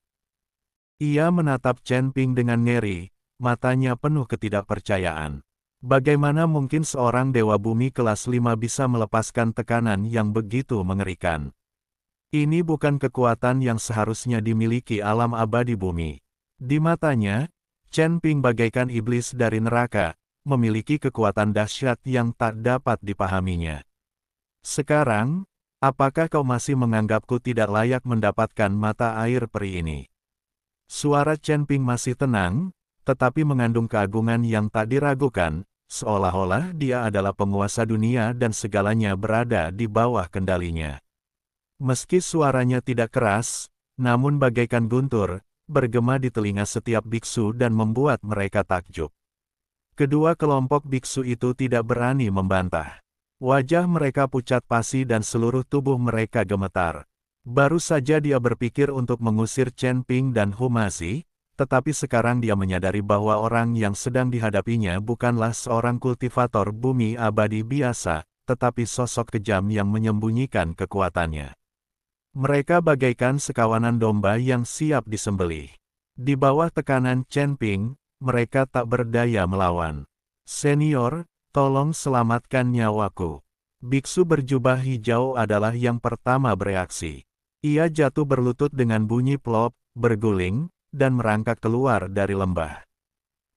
Ia menatap Chen Ping dengan ngeri, matanya penuh ketidakpercayaan. Bagaimana mungkin seorang dewa bumi kelas 5 bisa melepaskan tekanan yang begitu mengerikan? Ini bukan kekuatan yang seharusnya dimiliki alam abadi bumi. Di matanya, Chen Ping bagaikan iblis dari neraka, memiliki kekuatan dahsyat yang tak dapat dipahaminya. Sekarang, apakah kau masih menganggapku tidak layak mendapatkan mata air peri ini? Suara Chen Ping masih tenang, tetapi mengandung keagungan yang tak diragukan, seolah-olah dia adalah penguasa dunia dan segalanya berada di bawah kendalinya. Meski suaranya tidak keras, namun bagaikan guntur, bergema di telinga setiap biksu dan membuat mereka takjub. Kedua kelompok biksu itu tidak berani membantah. Wajah mereka pucat pasi dan seluruh tubuh mereka gemetar. Baru saja dia berpikir untuk mengusir Chen Ping dan Humasi, tetapi sekarang dia menyadari bahwa orang yang sedang dihadapinya bukanlah seorang kultivator bumi abadi biasa, tetapi sosok kejam yang menyembunyikan kekuatannya. Mereka bagaikan sekawanan domba yang siap disembelih. Di bawah tekanan Chen Ping, mereka tak berdaya melawan. "Senior, tolong selamatkan nyawaku." Biksu berjubah hijau adalah yang pertama bereaksi. Ia jatuh berlutut dengan bunyi plop, berguling, dan merangkak keluar dari lembah.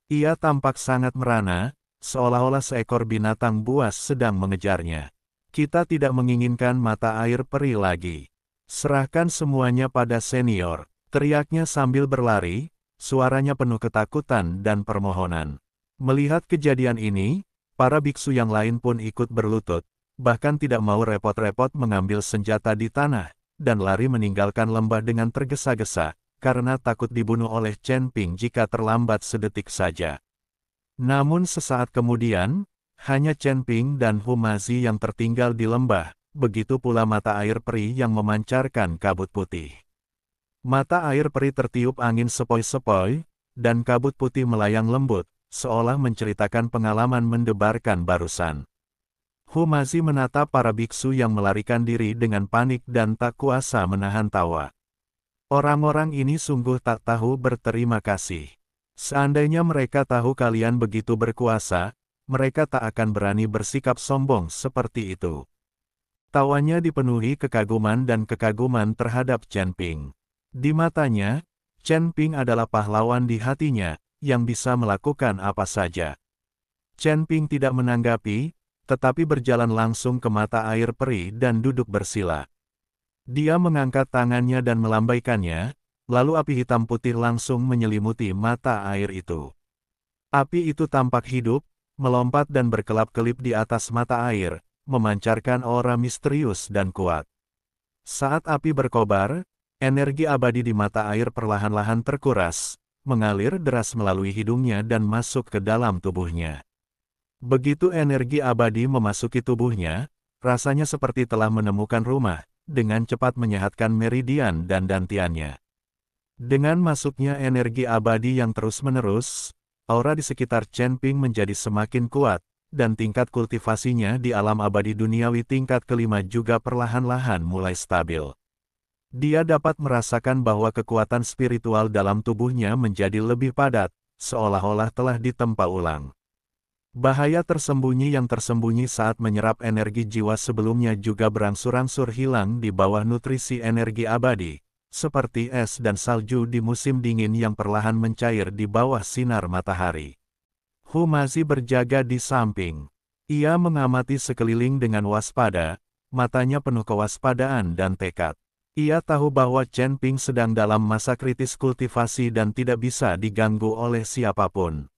Ia tampak sangat merana, seolah-olah seekor binatang buas sedang mengejarnya. "Kita tidak menginginkan mata air peri lagi. Serahkan semuanya pada senior," teriaknya sambil berlari, suaranya penuh ketakutan dan permohonan. Melihat kejadian ini, para biksu yang lain pun ikut berlutut, bahkan tidak mau repot-repot mengambil senjata di tanah, dan lari meninggalkan lembah dengan tergesa-gesa, karena takut dibunuh oleh Chen Ping jika terlambat sedetik saja. Namun sesaat kemudian, hanya Chen Ping dan Humasi yang tertinggal di lembah. Begitu pula mata air peri yang memancarkan kabut putih. Mata air peri tertiup angin sepoi-sepoi, dan kabut putih melayang lembut, seolah menceritakan pengalaman mendebarkan barusan. Humasi menatap para biksu yang melarikan diri dengan panik dan tak kuasa menahan tawa. Orang-orang ini sungguh tak tahu berterima kasih. Seandainya mereka tahu kalian begitu berkuasa, mereka tak akan berani bersikap sombong seperti itu. Tawanya dipenuhi kekaguman dan kekaguman terhadap Chen Ping. Di matanya, Chen Ping adalah pahlawan di hatinya, yang bisa melakukan apa saja. Chen Ping tidak menanggapi, tetapi berjalan langsung ke mata air peri dan duduk bersila. Dia mengangkat tangannya dan melambaikannya, lalu api hitam putih langsung menyelimuti mata air itu. Api itu tampak hidup, melompat dan berkelap-kelip di atas mata air, memancarkan aura misterius dan kuat. Saat api berkobar, energi abadi di mata air perlahan-lahan terkuras, mengalir deras melalui hidungnya dan masuk ke dalam tubuhnya. Begitu energi abadi memasuki tubuhnya, rasanya seperti telah menemukan rumah, dengan cepat menyehatkan meridian dan dantiannya. Dengan masuknya energi abadi yang terus-menerus, aura di sekitar Chen Ping menjadi semakin kuat, dan tingkat kultivasinya di alam abadi duniawi tingkat kelima juga perlahan-lahan mulai stabil. Dia dapat merasakan bahwa kekuatan spiritual dalam tubuhnya menjadi lebih padat, seolah-olah telah ditempa ulang. Bahaya tersembunyi yang tersembunyi saat menyerap energi jiwa sebelumnya juga berangsur-angsur hilang di bawah nutrisi energi abadi, seperti es dan salju di musim dingin yang perlahan mencair di bawah sinar matahari. Hu Mazi berjaga di samping. Ia mengamati sekeliling dengan waspada, matanya penuh kewaspadaan dan tekad. Ia tahu bahwa Chen Ping sedang dalam masa kritis kultivasi dan tidak bisa diganggu oleh siapapun.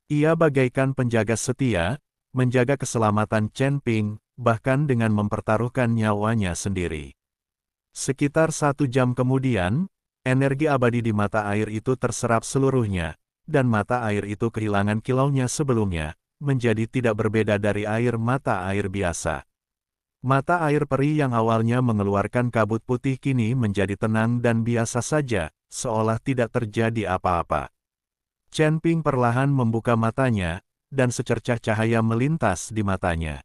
Ia bagaikan penjaga setia, menjaga keselamatan Chen Ping, bahkan dengan mempertaruhkan nyawanya sendiri. Sekitar 1 jam kemudian, energi abadi di mata air itu terserap seluruhnya, dan mata air itu kehilangan kilaunya sebelumnya, menjadi tidak berbeda dari air mata air biasa. Mata air peri yang awalnya mengeluarkan kabut putih kini menjadi tenang dan biasa saja, seolah tidak terjadi apa-apa. Chen Ping perlahan membuka matanya, dan secercah cahaya melintas di matanya.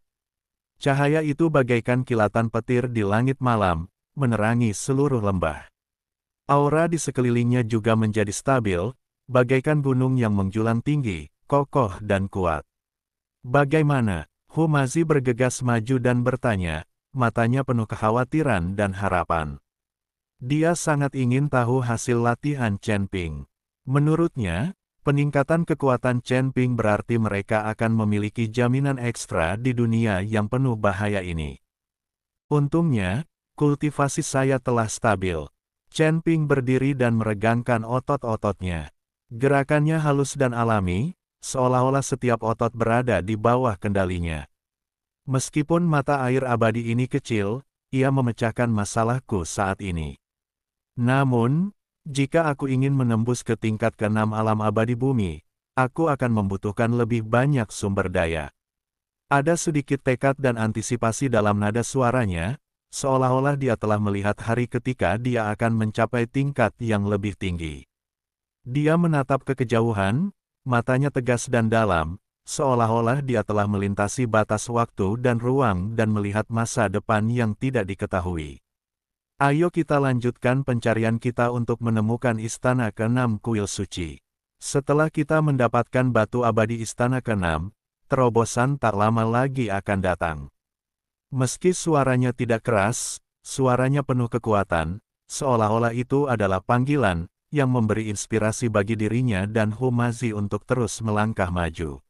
Cahaya itu bagaikan kilatan petir di langit malam, menerangi seluruh lembah. Aura di sekelilingnya juga menjadi stabil, bagaikan gunung yang menjulang tinggi, kokoh dan kuat. Bagaimana? Hu Mazi bergegas maju dan bertanya, matanya penuh kekhawatiran dan harapan. Dia sangat ingin tahu hasil latihan Chen Ping. Menurutnya, peningkatan kekuatan Chen Ping berarti mereka akan memiliki jaminan ekstra di dunia yang penuh bahaya ini. Untungnya, kultivasi saya telah stabil. Chen Ping berdiri dan meregangkan otot-ototnya. Gerakannya halus dan alami, seolah-olah setiap otot berada di bawah kendalinya. Meskipun mata air abadi ini kecil, ia memecahkan masalahku saat ini. Namun, jika aku ingin menembus ke tingkat ke-6 alam abadi bumi, aku akan membutuhkan lebih banyak sumber daya. Ada sedikit tekad dan antisipasi dalam nada suaranya, seolah-olah dia telah melihat hari ketika dia akan mencapai tingkat yang lebih tinggi. Dia menatap ke kejauhan, matanya tegas dan dalam, seolah-olah dia telah melintasi batas waktu dan ruang dan melihat masa depan yang tidak diketahui. Ayo kita lanjutkan pencarian kita untuk menemukan istana ke-6 kuil suci. Setelah kita mendapatkan batu abadi istana ke-6, terobosan tak lama lagi akan datang. Meski suaranya tidak keras, suaranya penuh kekuatan, seolah-olah itu adalah panggilan, yang memberi inspirasi bagi dirinya dan Hu Mazi untuk terus melangkah maju.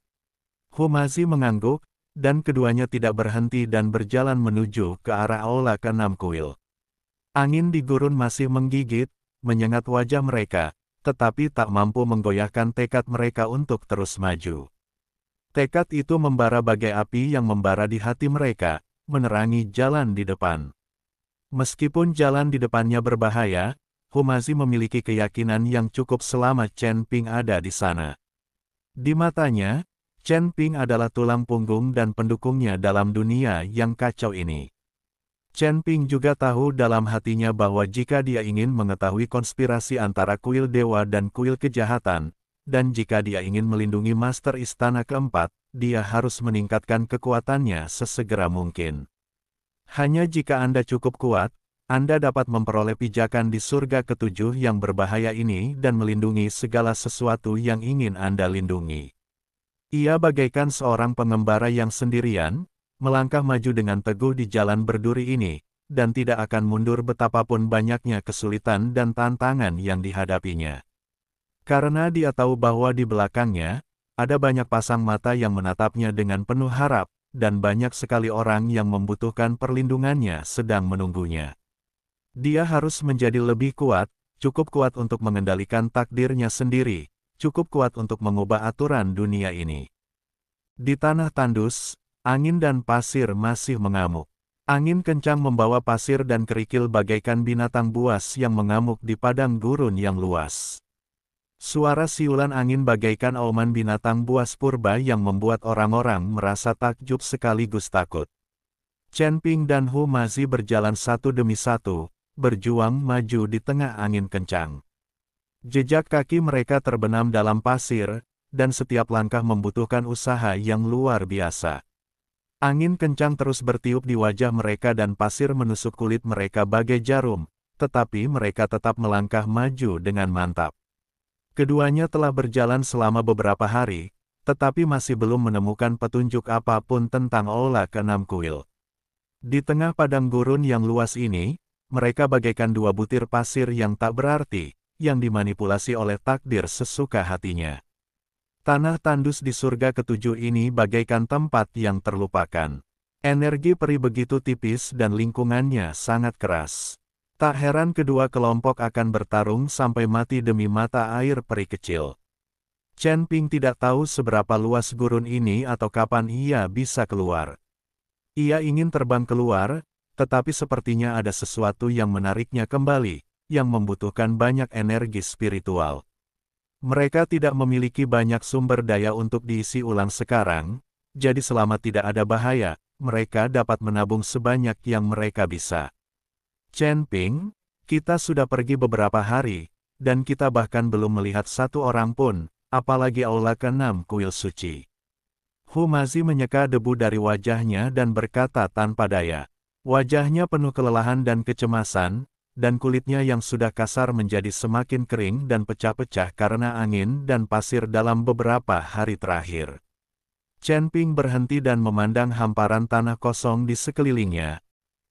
Hu Mazi mengangguk, dan keduanya tidak berhenti dan berjalan menuju ke arah aula ke-6 kuil. Angin di gurun masih menggigit, menyengat wajah mereka, tetapi tak mampu menggoyahkan tekad mereka untuk terus maju. Tekad itu membara bagai api yang membara di hati mereka, menerangi jalan di depan. Meskipun jalan di depannya berbahaya, Hu Mazi memiliki keyakinan yang cukup selama Chen Ping ada di sana. Di matanya, Chen Ping adalah tulang punggung dan pendukungnya dalam dunia yang kacau ini. Chen Ping juga tahu dalam hatinya bahwa jika dia ingin mengetahui konspirasi antara kuil dewa dan kuil kejahatan, dan jika dia ingin melindungi Master Istana keempat, dia harus meningkatkan kekuatannya sesegera mungkin. Hanya jika Anda cukup kuat, Anda dapat memperoleh pijakan di surga ketujuh yang berbahaya ini dan melindungi segala sesuatu yang ingin Anda lindungi. Ia bagaikan seorang pengembara yang sendirian, melangkah maju dengan teguh di jalan berduri ini, dan tidak akan mundur betapapun banyaknya kesulitan dan tantangan yang dihadapinya. Karena dia tahu bahwa di belakangnya, ada banyak pasang mata yang menatapnya dengan penuh harap, dan banyak sekali orang yang membutuhkan perlindungannya sedang menunggunya. Dia harus menjadi lebih kuat, cukup kuat untuk mengendalikan takdirnya sendiri, cukup kuat untuk mengubah aturan dunia ini. Di tanah tandus, angin dan pasir masih mengamuk. Angin kencang membawa pasir dan kerikil bagaikan binatang buas yang mengamuk di padang gurun yang luas. Suara siulan angin bagaikan auman binatang buas purba yang membuat orang-orang merasa takjub sekaligus takut. Chen Ping dan Hu Mazi berjalan satu demi satu, berjuang maju di tengah angin kencang. Jejak kaki mereka terbenam dalam pasir, dan setiap langkah membutuhkan usaha yang luar biasa. Angin kencang terus bertiup di wajah mereka dan pasir menusuk kulit mereka bagai jarum, tetapi mereka tetap melangkah maju dengan mantap. Keduanya telah berjalan selama beberapa hari, tetapi masih belum menemukan petunjuk apapun tentang Aula ke-6 kuil. Di tengah padang gurun yang luas ini, mereka bagaikan dua butir pasir yang tak berarti, yang dimanipulasi oleh takdir sesuka hatinya. Tanah tandus di surga ketujuh ini bagaikan tempat yang terlupakan. Energi peri begitu tipis dan lingkungannya sangat keras. Tak heran kedua kelompok akan bertarung sampai mati demi mata air peri kecil. Chen Ping tidak tahu seberapa luas gurun ini atau kapan ia bisa keluar. Ia ingin terbang keluar, tetapi sepertinya ada sesuatu yang menariknya kembali, yang membutuhkan banyak energi spiritual. Mereka tidak memiliki banyak sumber daya untuk diisi ulang sekarang, jadi selama tidak ada bahaya, mereka dapat menabung sebanyak yang mereka bisa. Chen Ping, kita sudah pergi beberapa hari, dan kita bahkan belum melihat satu orang pun, apalagi Aula ke-6 kuil suci. Hu Mazi menyeka debu dari wajahnya dan berkata tanpa daya. Wajahnya penuh kelelahan dan kecemasan, dan kulitnya yang sudah kasar menjadi semakin kering dan pecah-pecah karena angin dan pasir dalam beberapa hari terakhir. Chen Ping berhenti dan memandang hamparan tanah kosong di sekelilingnya.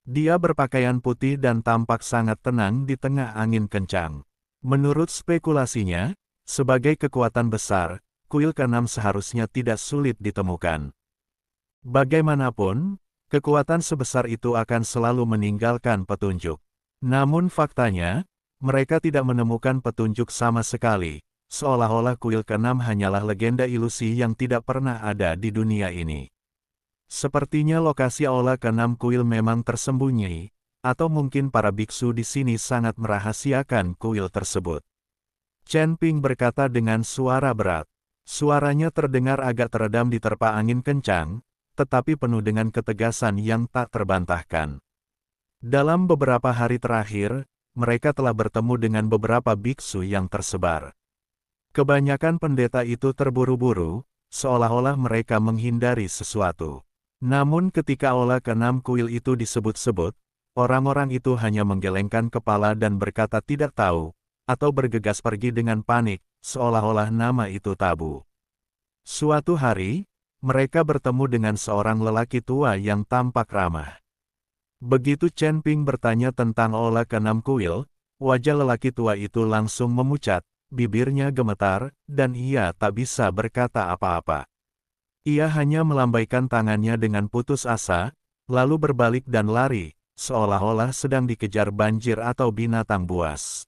Dia berpakaian putih dan tampak sangat tenang di tengah angin kencang. Menurut spekulasinya, sebagai kekuatan besar, kuil ke-6 seharusnya tidak sulit ditemukan. Bagaimanapun, kekuatan sebesar itu akan selalu meninggalkan petunjuk. Namun faktanya, mereka tidak menemukan petunjuk sama sekali, seolah-olah kuil ke-6 hanyalah legenda ilusi yang tidak pernah ada di dunia ini. Sepertinya lokasi Aula ke-6 kuil memang tersembunyi, atau mungkin para biksu di sini sangat merahasiakan kuil tersebut. Chen Ping berkata dengan suara berat. Suaranya terdengar agak teredam diterpa angin kencang, tetapi penuh dengan ketegasan yang tak terbantahkan. Dalam beberapa hari terakhir, mereka telah bertemu dengan beberapa biksu yang tersebar. Kebanyakan pendeta itu terburu-buru, seolah-olah mereka menghindari sesuatu. Namun ketika Aula ke-6 kuil itu disebut-sebut, orang-orang itu hanya menggelengkan kepala dan berkata tidak tahu, atau bergegas pergi dengan panik, seolah-olah nama itu tabu. Suatu hari, mereka bertemu dengan seorang lelaki tua yang tampak ramah. Begitu Chen Ping bertanya tentang Aula ke-6 kuil, wajah lelaki tua itu langsung memucat, bibirnya gemetar, dan ia tak bisa berkata apa-apa. Ia hanya melambaikan tangannya dengan putus asa, lalu berbalik dan lari, seolah-olah sedang dikejar banjir atau binatang buas.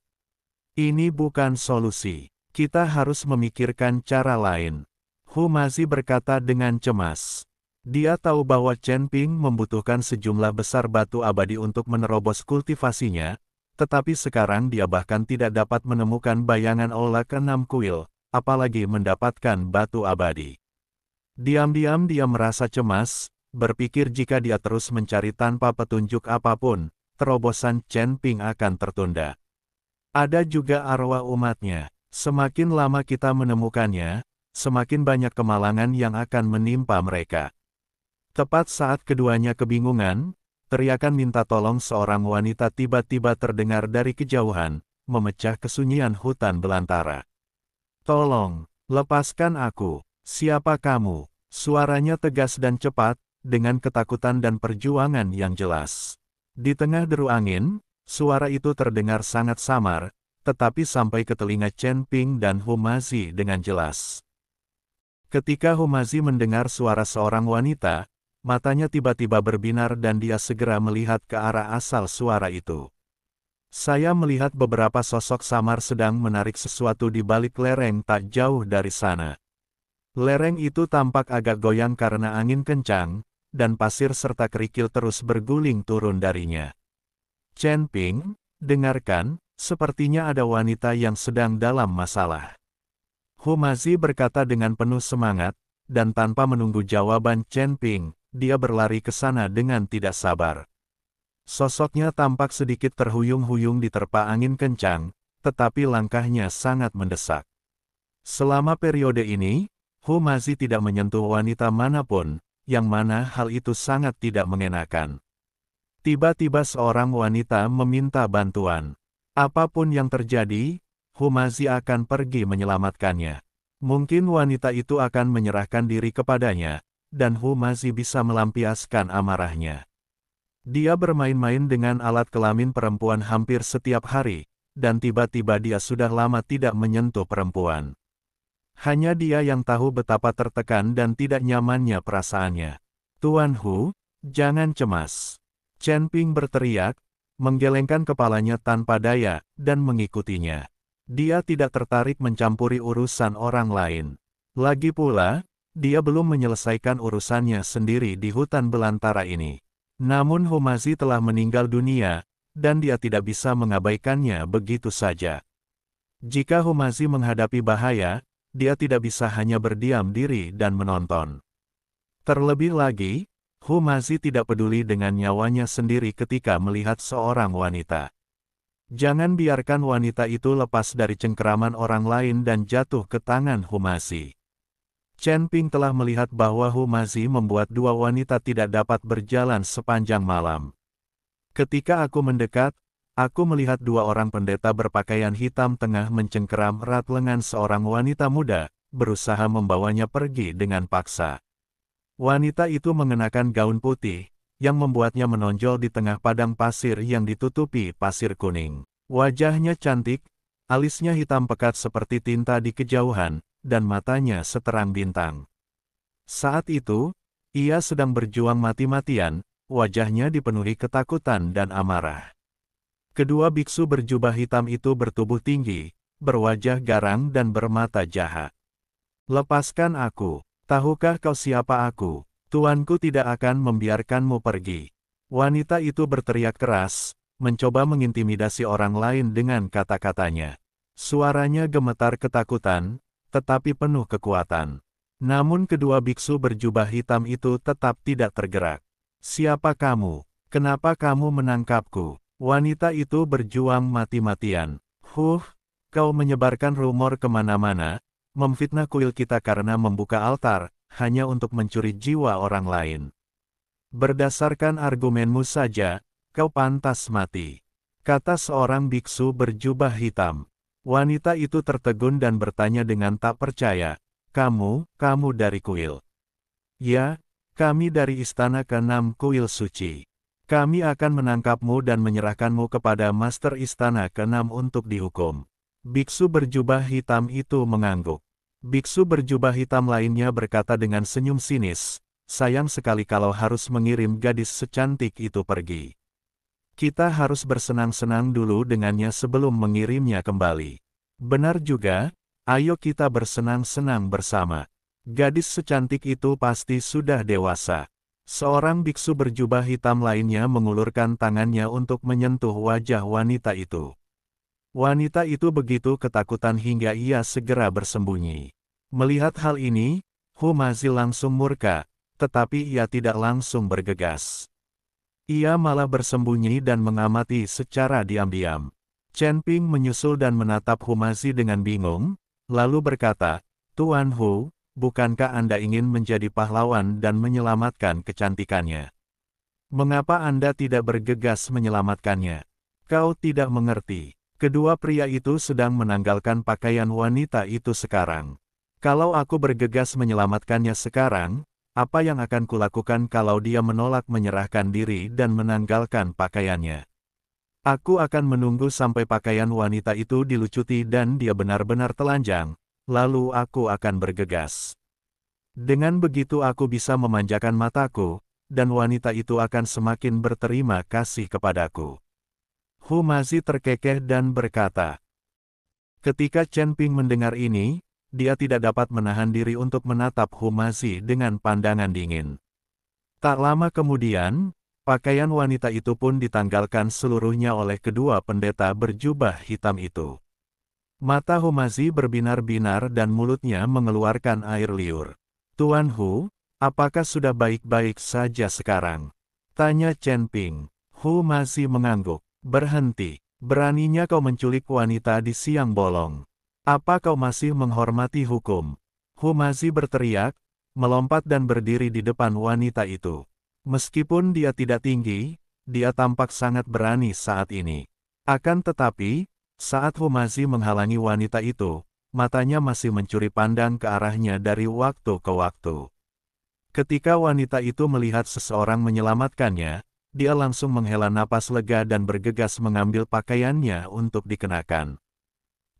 Ini bukan solusi. Kita harus memikirkan cara lain. Hu Mazi berkata dengan cemas. Dia tahu bahwa Chen Ping membutuhkan sejumlah besar batu abadi untuk menerobos kultivasinya, tetapi sekarang dia bahkan tidak dapat menemukan bayangan Aula ke-6 kuil, apalagi mendapatkan batu abadi. Diam-diam dia merasa cemas, berpikir jika dia terus mencari tanpa petunjuk apapun, terobosan Chen Ping akan tertunda. Ada juga arwah umatnya. Semakin lama kita menemukannya, semakin banyak kemalangan yang akan menimpa mereka. Tepat saat keduanya kebingungan, teriakan minta tolong seorang wanita tiba-tiba terdengar dari kejauhan, memecah kesunyian hutan belantara. "Tolong, lepaskan aku, siapa kamu?" Suaranya tegas dan cepat, dengan ketakutan dan perjuangan yang jelas. Di tengah deru angin, suara itu terdengar sangat samar, tetapi sampai ke telinga Chen Ping dan Hu Mazi dengan jelas. Ketika Hu Mazi mendengar suara seorang wanita, matanya tiba-tiba berbinar dan dia segera melihat ke arah asal suara itu. Saya melihat beberapa sosok samar sedang menarik sesuatu di balik lereng tak jauh dari sana. Lereng itu tampak agak goyang karena angin kencang, dan pasir serta kerikil terus berguling turun darinya. Chen Ping, dengarkan, sepertinya ada wanita yang sedang dalam masalah. Hu Mazi berkata dengan penuh semangat, dan tanpa menunggu jawaban Chen Ping, dia berlari ke sana dengan tidak sabar. Sosoknya tampak sedikit terhuyung-huyung diterpa angin kencang, tetapi langkahnya sangat mendesak. Selama periode ini, Hu Mazi tidak menyentuh wanita manapun, yang mana hal itu sangat tidak mengenakan. Tiba-tiba seorang wanita meminta bantuan. Apapun yang terjadi, Hu Mazi akan pergi menyelamatkannya. Mungkin wanita itu akan menyerahkan diri kepadanya, dan Hu Mazi bisa melampiaskan amarahnya. Dia bermain-main dengan alat kelamin perempuan hampir setiap hari, dan tiba-tiba dia sudah lama tidak menyentuh perempuan. Hanya dia yang tahu betapa tertekan dan tidak nyamannya perasaannya. "Tuan Hu, jangan cemas." Chen Ping berteriak, menggelengkan kepalanya tanpa daya, dan mengikutinya. Dia tidak tertarik mencampuri urusan orang lain. Lagi pula, dia belum menyelesaikan urusannya sendiri di hutan belantara ini. Namun Hu Mazi telah meninggal dunia, dan dia tidak bisa mengabaikannya begitu saja. Jika Hu Mazi menghadapi bahaya, dia tidak bisa hanya berdiam diri dan menonton. Terlebih lagi, Hu Mazi tidak peduli dengan nyawanya sendiri ketika melihat seorang wanita. Jangan biarkan wanita itu lepas dari cengkeraman orang lain dan jatuh ke tangan Hu Mazi. Chen Ping telah melihat bahwa Hu Mazi membuat dua wanita tidak dapat berjalan sepanjang malam. Ketika aku mendekat, aku melihat dua orang pendeta berpakaian hitam tengah mencengkeram erat lengan seorang wanita muda, berusaha membawanya pergi dengan paksa. Wanita itu mengenakan gaun putih, yang membuatnya menonjol di tengah padang pasir yang ditutupi pasir kuning. Wajahnya cantik, alisnya hitam pekat seperti tinta di kejauhan, dan matanya seterang bintang. Saat itu, ia sedang berjuang mati-matian, wajahnya dipenuhi ketakutan dan amarah. Kedua biksu berjubah hitam itu bertubuh tinggi, berwajah garang dan bermata jahat. "Lepaskan aku, tahukah kau siapa aku? Tuanku tidak akan membiarkanmu pergi." Wanita itu berteriak keras, mencoba mengintimidasi orang lain dengan kata-katanya. Suaranya gemetar ketakutan, tetapi penuh kekuatan. Namun kedua biksu berjubah hitam itu tetap tidak tergerak. "Siapa kamu? Kenapa kamu menangkapku?" Wanita itu berjuang mati-matian. Kau menyebarkan rumor kemana-mana, memfitnah kuil kita karena membuka altar, hanya untuk mencuri jiwa orang lain. Berdasarkan argumenmu saja, kau pantas mati," kata seorang biksu berjubah hitam. Wanita itu tertegun dan bertanya dengan tak percaya, kamu dari kuil?" "Ya, kami dari istana ke-6 kuil suci. Kami akan menangkapmu dan menyerahkanmu kepada Master Istana ke-6 untuk dihukum." Biksu berjubah hitam itu mengangguk. Biksu berjubah hitam lainnya berkata dengan senyum sinis, "Sayang sekali kalau harus mengirim gadis secantik itu pergi. Kita harus bersenang-senang dulu dengannya sebelum mengirimnya kembali." "Benar juga, ayo kita bersenang-senang bersama. Gadis secantik itu pasti sudah dewasa." Seorang biksu berjubah hitam lainnya mengulurkan tangannya untuk menyentuh wajah wanita itu. Wanita itu begitu ketakutan hingga ia segera bersembunyi. Melihat hal ini, Hu Mazi langsung murka, tetapi ia tidak langsung bergegas. Ia malah bersembunyi dan mengamati secara diam-diam. Chen Ping menyusul dan menatap Hu Mazi dengan bingung, lalu berkata, "Tuan Hu, bukankah Anda ingin menjadi pahlawan dan menyelamatkan kecantikannya? Mengapa Anda tidak bergegas menyelamatkannya?" "Kau tidak mengerti. Kedua pria itu sedang menanggalkan pakaian wanita itu sekarang. Kalau aku bergegas menyelamatkannya sekarang, apa yang akan kulakukan kalau dia menolak menyerahkan diri dan menanggalkan pakaiannya? Aku akan menunggu sampai pakaian wanita itu dilucuti dan dia benar-benar telanjang, lalu aku akan bergegas. Dengan begitu aku bisa memanjakan mataku, dan wanita itu akan semakin berterima kasih kepadaku." Hu Mazi terkekeh dan berkata. Ketika Chen Ping mendengar ini, dia tidak dapat menahan diri untuk menatap Hu Mazi dengan pandangan dingin. Tak lama kemudian, pakaian wanita itu pun ditanggalkan seluruhnya oleh kedua pendeta berjubah hitam itu. Mata Hu Mazi berbinar-binar dan mulutnya mengeluarkan air liur. "Tuan Hu, apakah sudah baik-baik saja sekarang?" tanya Chen Ping. Hu Mazi mengangguk. "Berhenti. Beraninya kau menculik wanita di siang bolong. Apa kau masih menghormati hukum? Humazi berteriak, melompat dan berdiri di depan wanita itu. Meskipun dia tidak tinggi, dia tampak sangat berani saat ini. Akan tetapi, saat Humazi menghalangi wanita itu, matanya masih mencuri pandang ke arahnya dari waktu ke waktu. Ketika wanita itu melihat seseorang menyelamatkannya, dia langsung menghela napas lega dan bergegas mengambil pakaiannya untuk dikenakan.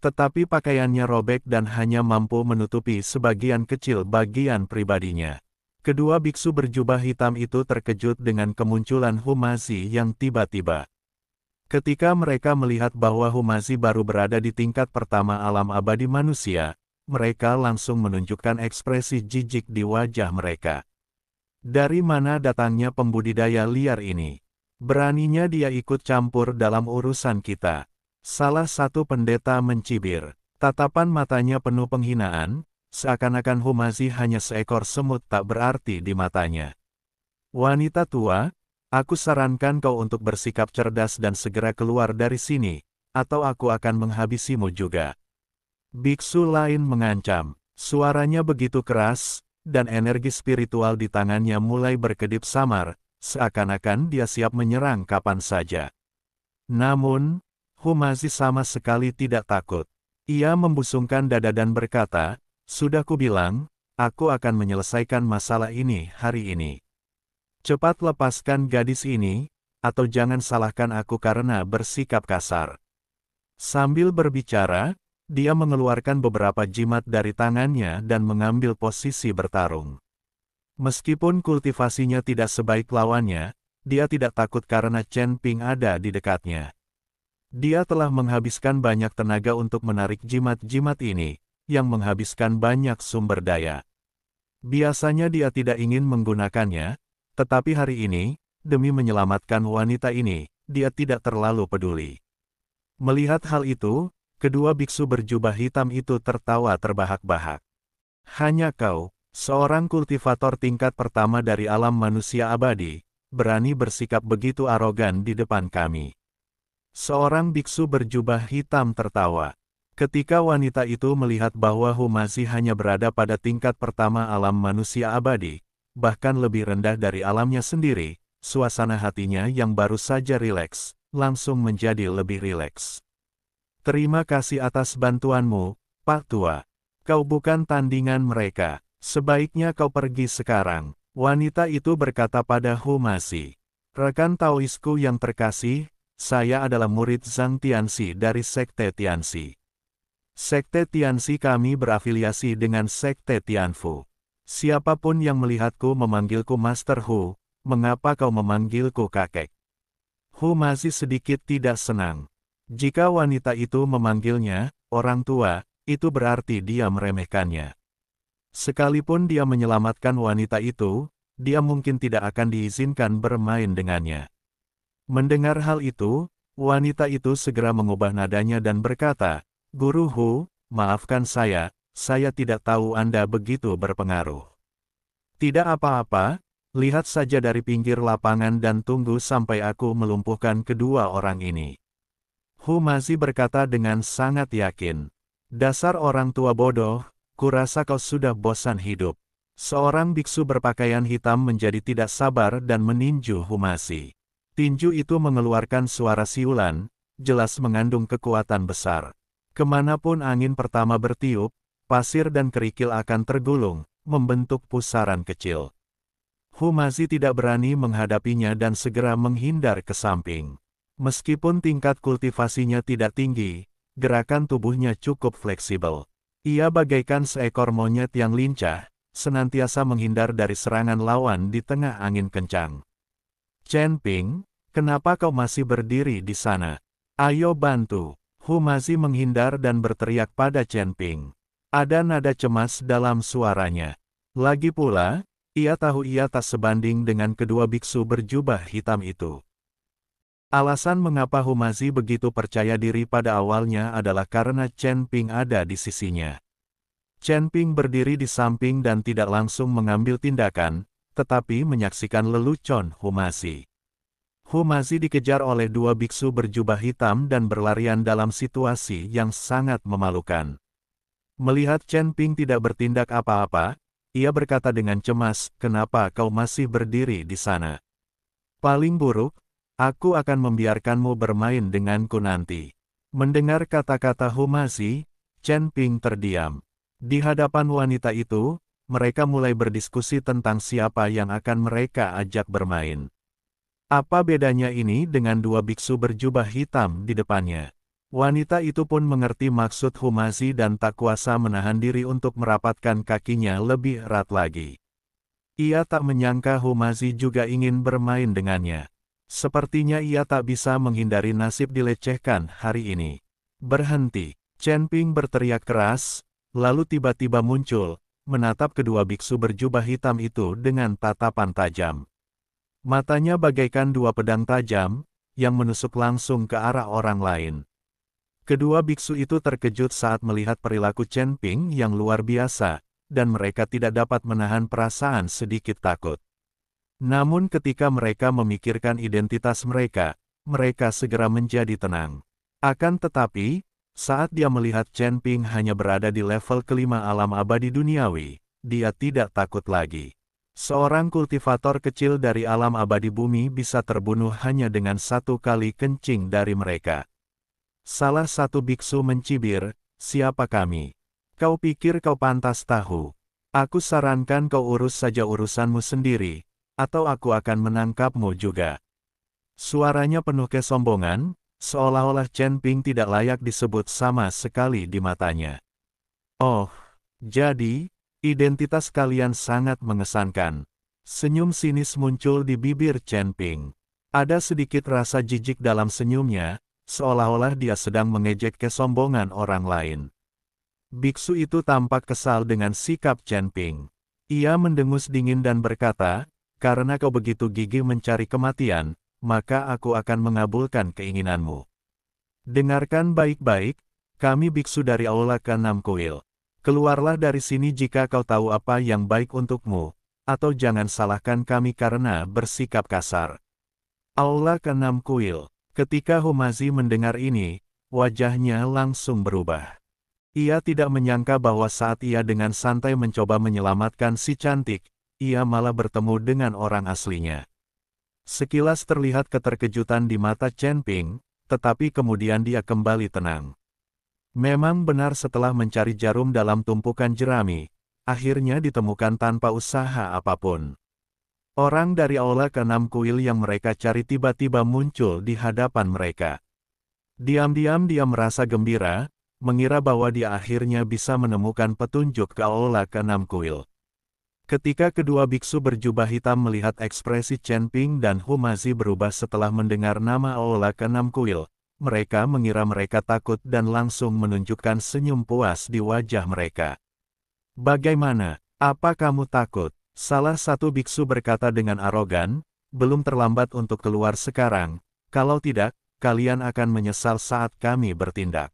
Tetapi pakaiannya robek dan hanya mampu menutupi sebagian kecil bagian pribadinya. Kedua biksu berjubah hitam itu terkejut dengan kemunculan Humazi yang tiba-tiba. Ketika mereka melihat bahwa Humazi baru berada di tingkat pertama alam abadi manusia, mereka langsung menunjukkan ekspresi jijik di wajah mereka. Dari mana datangnya pembudidaya liar ini? Beraninya dia ikut campur dalam urusan kita. Salah satu pendeta mencibir. Tatapan matanya penuh penghinaan, seakan-akan Humazi hanya seekor semut tak berarti di matanya. Wanita tua, aku sarankan kau untuk bersikap cerdas dan segera keluar dari sini, atau aku akan menghabisimu juga. Biksu lain mengancam. Suaranya begitu keras, dan energi spiritual di tangannya mulai berkedip samar, seakan-akan dia siap menyerang kapan saja. Namun, Humazi sama sekali tidak takut. Ia membusungkan dada dan berkata, "Sudah kubilang, aku akan menyelesaikan masalah ini hari ini. Cepat lepaskan gadis ini, atau jangan salahkan aku karena bersikap kasar." Sambil berbicara, dia mengeluarkan beberapa jimat dari tangannya dan mengambil posisi bertarung. Meskipun kultivasinya tidak sebaik lawannya, dia tidak takut karena Chen Ping ada di dekatnya. Dia telah menghabiskan banyak tenaga untuk menarik jimat-jimat ini, yang menghabiskan banyak sumber daya. Biasanya dia tidak ingin menggunakannya, tetapi hari ini, demi menyelamatkan wanita ini, dia tidak terlalu peduli. Melihat hal itu, kedua biksu berjubah hitam itu tertawa terbahak-bahak. "Hanya kau, seorang kultivator tingkat pertama dari alam manusia abadi, berani bersikap begitu arogan di depan kami." Seorang biksu berjubah hitam tertawa. Ketika wanita itu melihat bahwa Humazi hanya berada pada tingkat pertama alam manusia abadi, bahkan lebih rendah dari alamnya sendiri, suasana hatinya yang baru saja rileks, langsung menjadi lebih rileks. "Terima kasih atas bantuanmu, Pak Tua. Kau bukan tandingan mereka. Sebaiknya kau pergi sekarang," wanita itu berkata pada Humazi. "Rekan Taoisku yang terkasih, saya adalah murid Zhang Tianxi dari Sekte Tianxi. Sekte Tianxi kami berafiliasi dengan Sekte Tianfu. Siapapun yang melihatku memanggilku Master Hu, mengapa kau memanggilku kakek?" Humazi sedikit tidak senang. Jika wanita itu memanggilnya orang tua, itu berarti dia meremehkannya. Sekalipun dia menyelamatkan wanita itu, dia mungkin tidak akan diizinkan bermain dengannya. Mendengar hal itu, wanita itu segera mengubah nadanya dan berkata, "Guru Hu, maafkan saya tidak tahu Anda begitu berpengaruh." "Tidak apa-apa, lihat saja dari pinggir lapangan dan tunggu sampai aku melumpuhkan kedua orang ini." Humazi berkata dengan sangat yakin. "Dasar orang tua bodoh, kurasa kau sudah bosan hidup." Seorang biksu berpakaian hitam menjadi tidak sabar dan meninju Humazi. Tinju itu mengeluarkan suara siulan, jelas mengandung kekuatan besar. Kemanapun angin pertama bertiup, pasir dan kerikil akan tergulung, membentuk pusaran kecil. Humazi tidak berani menghadapinya dan segera menghindar ke samping. Meskipun tingkat kultivasinya tidak tinggi, gerakan tubuhnya cukup fleksibel. Ia bagaikan seekor monyet yang lincah, senantiasa menghindar dari serangan lawan di tengah angin kencang. "Chen Ping, kenapa kau masih berdiri di sana? Ayo bantu." Humazi menghindar dan berteriak pada Chen Ping. Ada nada cemas dalam suaranya. Lagi pula, ia tahu ia tak sebanding dengan kedua biksu berjubah hitam itu. Alasan mengapa Humazi begitu percaya diri pada awalnya adalah karena Chen Ping ada di sisinya. Chen Ping berdiri di samping dan tidak langsung mengambil tindakan, tetapi menyaksikan lelucon Humazi. Humazi dikejar oleh dua biksu berjubah hitam dan berlarian dalam situasi yang sangat memalukan. Melihat Chen Ping tidak bertindak apa-apa, ia berkata dengan cemas, "Kenapa kau masih berdiri di sana? Paling buruk, aku akan membiarkanmu bermain denganku nanti." Mendengar kata-kata Humazi, Chen Ping terdiam. Di hadapan wanita itu, mereka mulai berdiskusi tentang siapa yang akan mereka ajak bermain. Apa bedanya ini dengan dua biksu berjubah hitam di depannya? Wanita itu pun mengerti maksud Humazi dan tak kuasa menahan diri untuk merapatkan kakinya lebih erat lagi. Ia tak menyangka Humazi juga ingin bermain dengannya. Sepertinya ia tak bisa menghindari nasib dilecehkan hari ini. "Berhenti!" Chen Ping berteriak keras, lalu tiba-tiba muncul, menatap kedua biksu berjubah hitam itu dengan tatapan tajam. Matanya bagaikan dua pedang tajam, yang menusuk langsung ke arah orang lain. Kedua biksu itu terkejut saat melihat perilaku Chen Ping yang luar biasa, dan mereka tidak dapat menahan perasaan sedikit takut. Namun ketika mereka memikirkan identitas mereka, mereka segera menjadi tenang. Akan tetapi, saat dia melihat Chen Ping hanya berada di level kelima alam abadi duniawi, dia tidak takut lagi. Seorang kultivator kecil dari alam abadi bumi bisa terbunuh hanya dengan satu kali kencing dari mereka. Salah satu biksu mencibir, "Siapa kami? Kau pikir kau pantas tahu? Aku sarankan kau urus saja urusanmu sendiri, atau aku akan menangkapmu juga." Suaranya penuh kesombongan, seolah-olah Chen Ping tidak layak disebut sama sekali di matanya. "Oh, jadi, identitas kalian sangat mengesankan." Senyum sinis muncul di bibir Chen Ping. Ada sedikit rasa jijik dalam senyumnya, seolah-olah dia sedang mengejek kesombongan orang lain. Biksu itu tampak kesal dengan sikap Chen Ping. Ia mendengus dingin dan berkata, "Karena kau begitu gigih mencari kematian, maka aku akan mengabulkan keinginanmu. Dengarkan baik-baik, kami biksu dari Aula ke-6 Kuil. Keluarlah dari sini jika kau tahu apa yang baik untukmu, atau jangan salahkan kami karena bersikap kasar." Aula ke-6 Kuil. Ketika Humazi mendengar ini, wajahnya langsung berubah. Ia tidak menyangka bahwa saat ia dengan santai mencoba menyelamatkan si cantik, ia malah bertemu dengan orang aslinya. Sekilas terlihat keterkejutan di mata Chen Ping, tetapi kemudian dia kembali tenang. Memang benar setelah mencari jarum dalam tumpukan jerami, akhirnya ditemukan tanpa usaha apapun. Orang dari Aula ke-6 Kuil yang mereka cari tiba-tiba muncul di hadapan mereka. Diam-diam dia merasa gembira, mengira bahwa dia akhirnya bisa menemukan petunjuk ke Aula ke-6 Kuil. Ketika kedua biksu berjubah hitam melihat ekspresi Chen Ping dan Humazi berubah setelah mendengar nama Aula ke-6 Kuil, mereka mengira mereka takut dan langsung menunjukkan senyum puas di wajah mereka. "Bagaimana? Apa kamu takut?" Salah satu biksu berkata dengan arogan, "Belum terlambat untuk keluar sekarang, kalau tidak, kalian akan menyesal saat kami bertindak."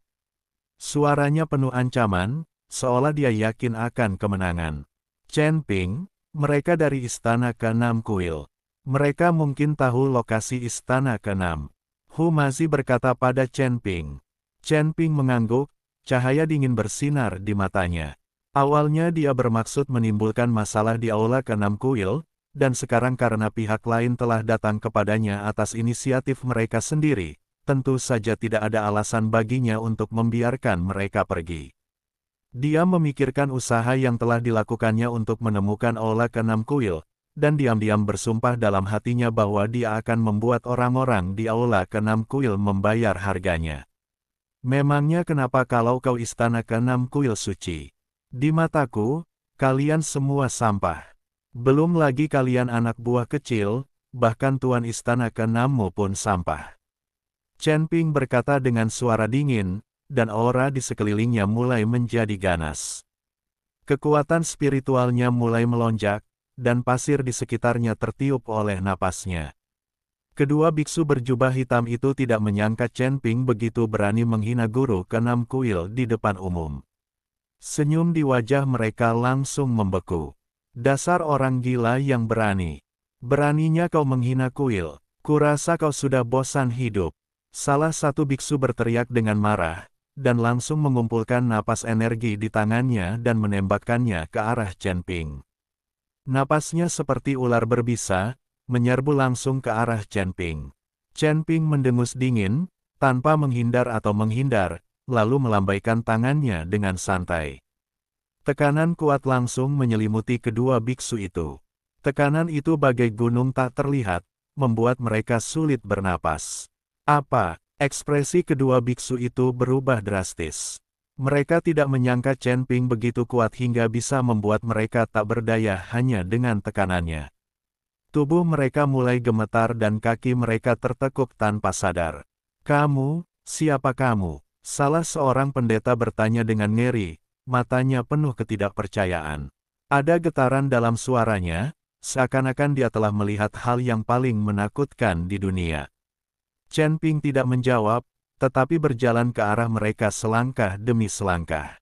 Suaranya penuh ancaman, seolah dia yakin akan kemenangan. "Chen Ping, mereka dari Istana ke-6 Kuil. Mereka mungkin tahu lokasi Istana ke-6. Humazi berkata pada Chen Ping. Chen Ping mengangguk, cahaya dingin bersinar di matanya. Awalnya dia bermaksud menimbulkan masalah di Aula ke-6 Kuil, dan sekarang karena pihak lain telah datang kepadanya atas inisiatif mereka sendiri, tentu saja tidak ada alasan baginya untuk membiarkan mereka pergi. Dia memikirkan usaha yang telah dilakukannya untuk menemukan Aula ke-6 Kuil, dan diam-diam bersumpah dalam hatinya bahwa dia akan membuat orang-orang di Aula ke-6 Kuil membayar harganya. "Memangnya kenapa kalau kau Istana ke-6 Kuil suci? Di mataku, kalian semua sampah. Belum lagi kalian anak buah kecil, bahkan tuan Istana ke-6mu pun sampah." Chen Ping berkata dengan suara dingin, dan aura di sekelilingnya mulai menjadi ganas. Kekuatan spiritualnya mulai melonjak, dan pasir di sekitarnya tertiup oleh napasnya. Kedua biksu berjubah hitam itu tidak menyangka Chen Ping begitu berani menghina guru ke-6 Kuil di depan umum. Senyum di wajah mereka langsung membeku. "Dasar orang gila yang berani. Beraninya kau menghina Kuil. Kurasa kau sudah bosan hidup. Salah satu biksu berteriak dengan marah, dan langsung mengumpulkan napas energi di tangannya dan menembakkannya ke arah Chen Ping. Napasnya seperti ular berbisa, menyerbu langsung ke arah Chen Ping. Chen Ping mendengus dingin, tanpa menghindar atau menghindar, lalu melambaikan tangannya dengan santai. Tekanan kuat langsung menyelimuti kedua biksu itu. Tekanan itu bagai gunung tak terlihat, membuat mereka sulit bernapas. Apa? Ekspresi kedua biksu itu berubah drastis. Mereka tidak menyangka Chen Ping begitu kuat hingga bisa membuat mereka tak berdaya hanya dengan tekanannya. Tubuh mereka mulai gemetar dan kaki mereka tertekuk tanpa sadar. Kamu, siapa kamu? Salah seorang pendeta bertanya dengan ngeri, matanya penuh ketidakpercayaan. Ada getaran dalam suaranya, seakan-akan dia telah melihat hal yang paling menakutkan di dunia. Chen Ping tidak menjawab, tetapi berjalan ke arah mereka selangkah demi selangkah.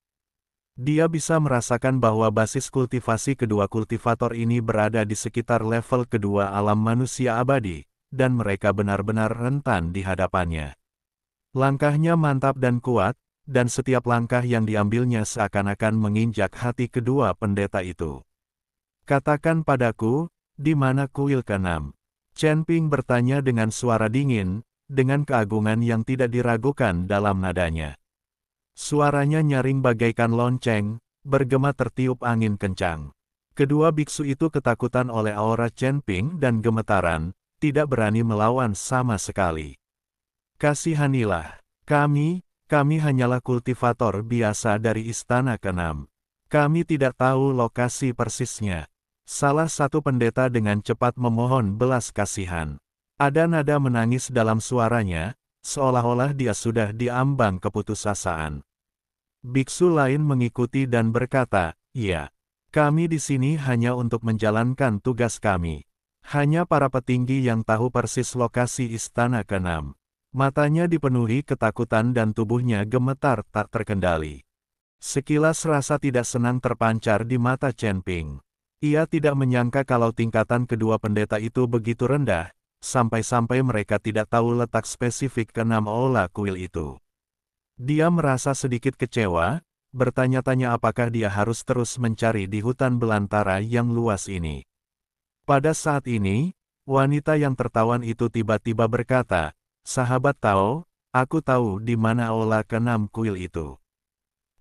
Dia bisa merasakan bahwa basis kultivasi kedua kultivator ini berada di sekitar level kedua alam manusia abadi, dan mereka benar-benar rentan di hadapannya. Langkahnya mantap dan kuat, dan setiap langkah yang diambilnya seakan-akan menginjak hati kedua pendeta itu. Katakan padaku, di mana kuil ke-6? Chen Ping bertanya dengan suara dingin, dengan keagungan yang tidak diragukan dalam nadanya. Suaranya nyaring bagaikan lonceng, bergema tertiup angin kencang. Kedua biksu itu ketakutan oleh aura Chen Ping dan gemetaran, tidak berani melawan sama sekali. Kasihanilah, kami hanyalah kultivator biasa dari istana ke-6. Kami tidak tahu lokasi persisnya. Salah satu pendeta dengan cepat memohon belas kasihan. Ada nada menangis dalam suaranya, seolah-olah dia sudah diambang keputusasaan. Biksu lain mengikuti dan berkata, "Ya, kami di sini hanya untuk menjalankan tugas kami." Hanya para petinggi yang tahu persis lokasi istana ke-6. Matanya dipenuhi ketakutan dan tubuhnya gemetar tak terkendali. Sekilas rasa tidak senang terpancar di mata Chen Ping. Ia tidak menyangka kalau tingkatan kedua pendeta itu begitu rendah, sampai-sampai mereka tidak tahu letak spesifik ke-6 aula kuil itu. Dia merasa sedikit kecewa, bertanya-tanya apakah dia harus terus mencari di hutan belantara yang luas ini. Pada saat ini, wanita yang tertawan itu tiba-tiba berkata, "Sahabat Tao, aku tahu di mana aula ke-6 kuil itu."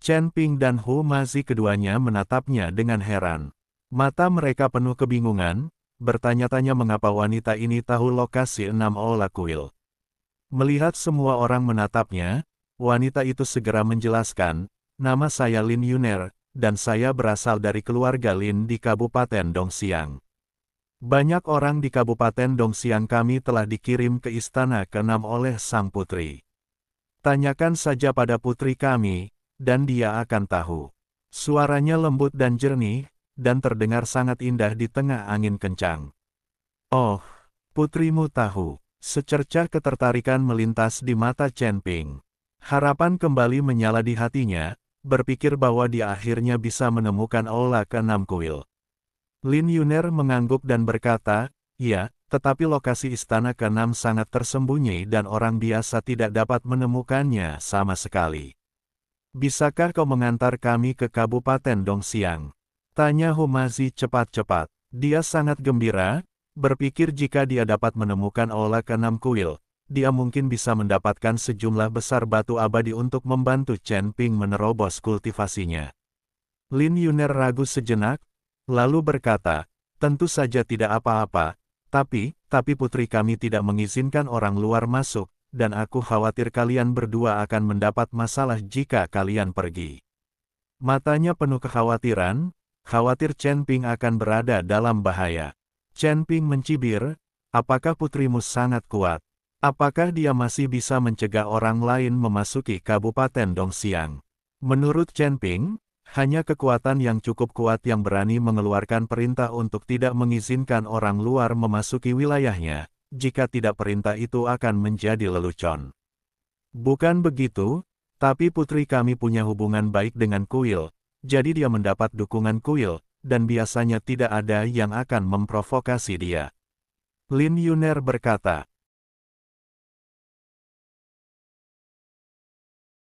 Chen Ping dan Hu Mazi keduanya menatapnya dengan heran. Mata mereka penuh kebingungan, bertanya-tanya mengapa wanita ini tahu lokasi 6 aula kuil. Melihat semua orang menatapnya, wanita itu segera menjelaskan, "Nama saya Lin Yuner, dan saya berasal dari keluarga Lin di Kabupaten Dongxiang. Banyak orang di Kabupaten Dongxiang kami telah dikirim ke istana ke-6 oleh sang putri. Tanyakan saja pada putri kami, dan dia akan tahu." Suaranya lembut dan jernih, dan terdengar sangat indah di tengah angin kencang. "Oh, putrimu tahu." Secercah ketertarikan melintas di mata Chen Ping. Harapan kembali menyala di hatinya, berpikir bahwa dia akhirnya bisa menemukan aula ke-6 kuil. Lin Yuner mengangguk dan berkata, "Ya, tetapi lokasi istana ke-6 sangat tersembunyi dan orang biasa tidak dapat menemukannya sama sekali. Bisakah kau mengantar kami ke Kabupaten Dongxiang?" Tanya Humazi cepat-cepat. Dia sangat gembira, berpikir jika dia dapat menemukan aula ke-6 kuil, dia mungkin bisa mendapatkan sejumlah besar batu abadi untuk membantu Chen Ping menerobos kultivasinya. Lin Yuner ragu sejenak, lalu berkata, "Tentu saja tidak apa-apa, tapi putri kami tidak mengizinkan orang luar masuk, dan aku khawatir kalian berdua akan mendapat masalah jika kalian pergi." Matanya penuh kekhawatiran, khawatir Chen Ping akan berada dalam bahaya. Chen Ping mencibir, "Apakah putrimu sangat kuat? Apakah dia masih bisa mencegah orang lain memasuki Kabupaten Dongxiang?" Menurut Chen Ping, hanya kekuatan yang cukup kuat yang berani mengeluarkan perintah untuk tidak mengizinkan orang luar memasuki wilayahnya, jika tidak perintah itu akan menjadi lelucon. "Bukan begitu, tapi putri kami punya hubungan baik dengan kuil, jadi dia mendapat dukungan kuil, dan biasanya tidak ada yang akan memprovokasi dia." Lin Yuner berkata.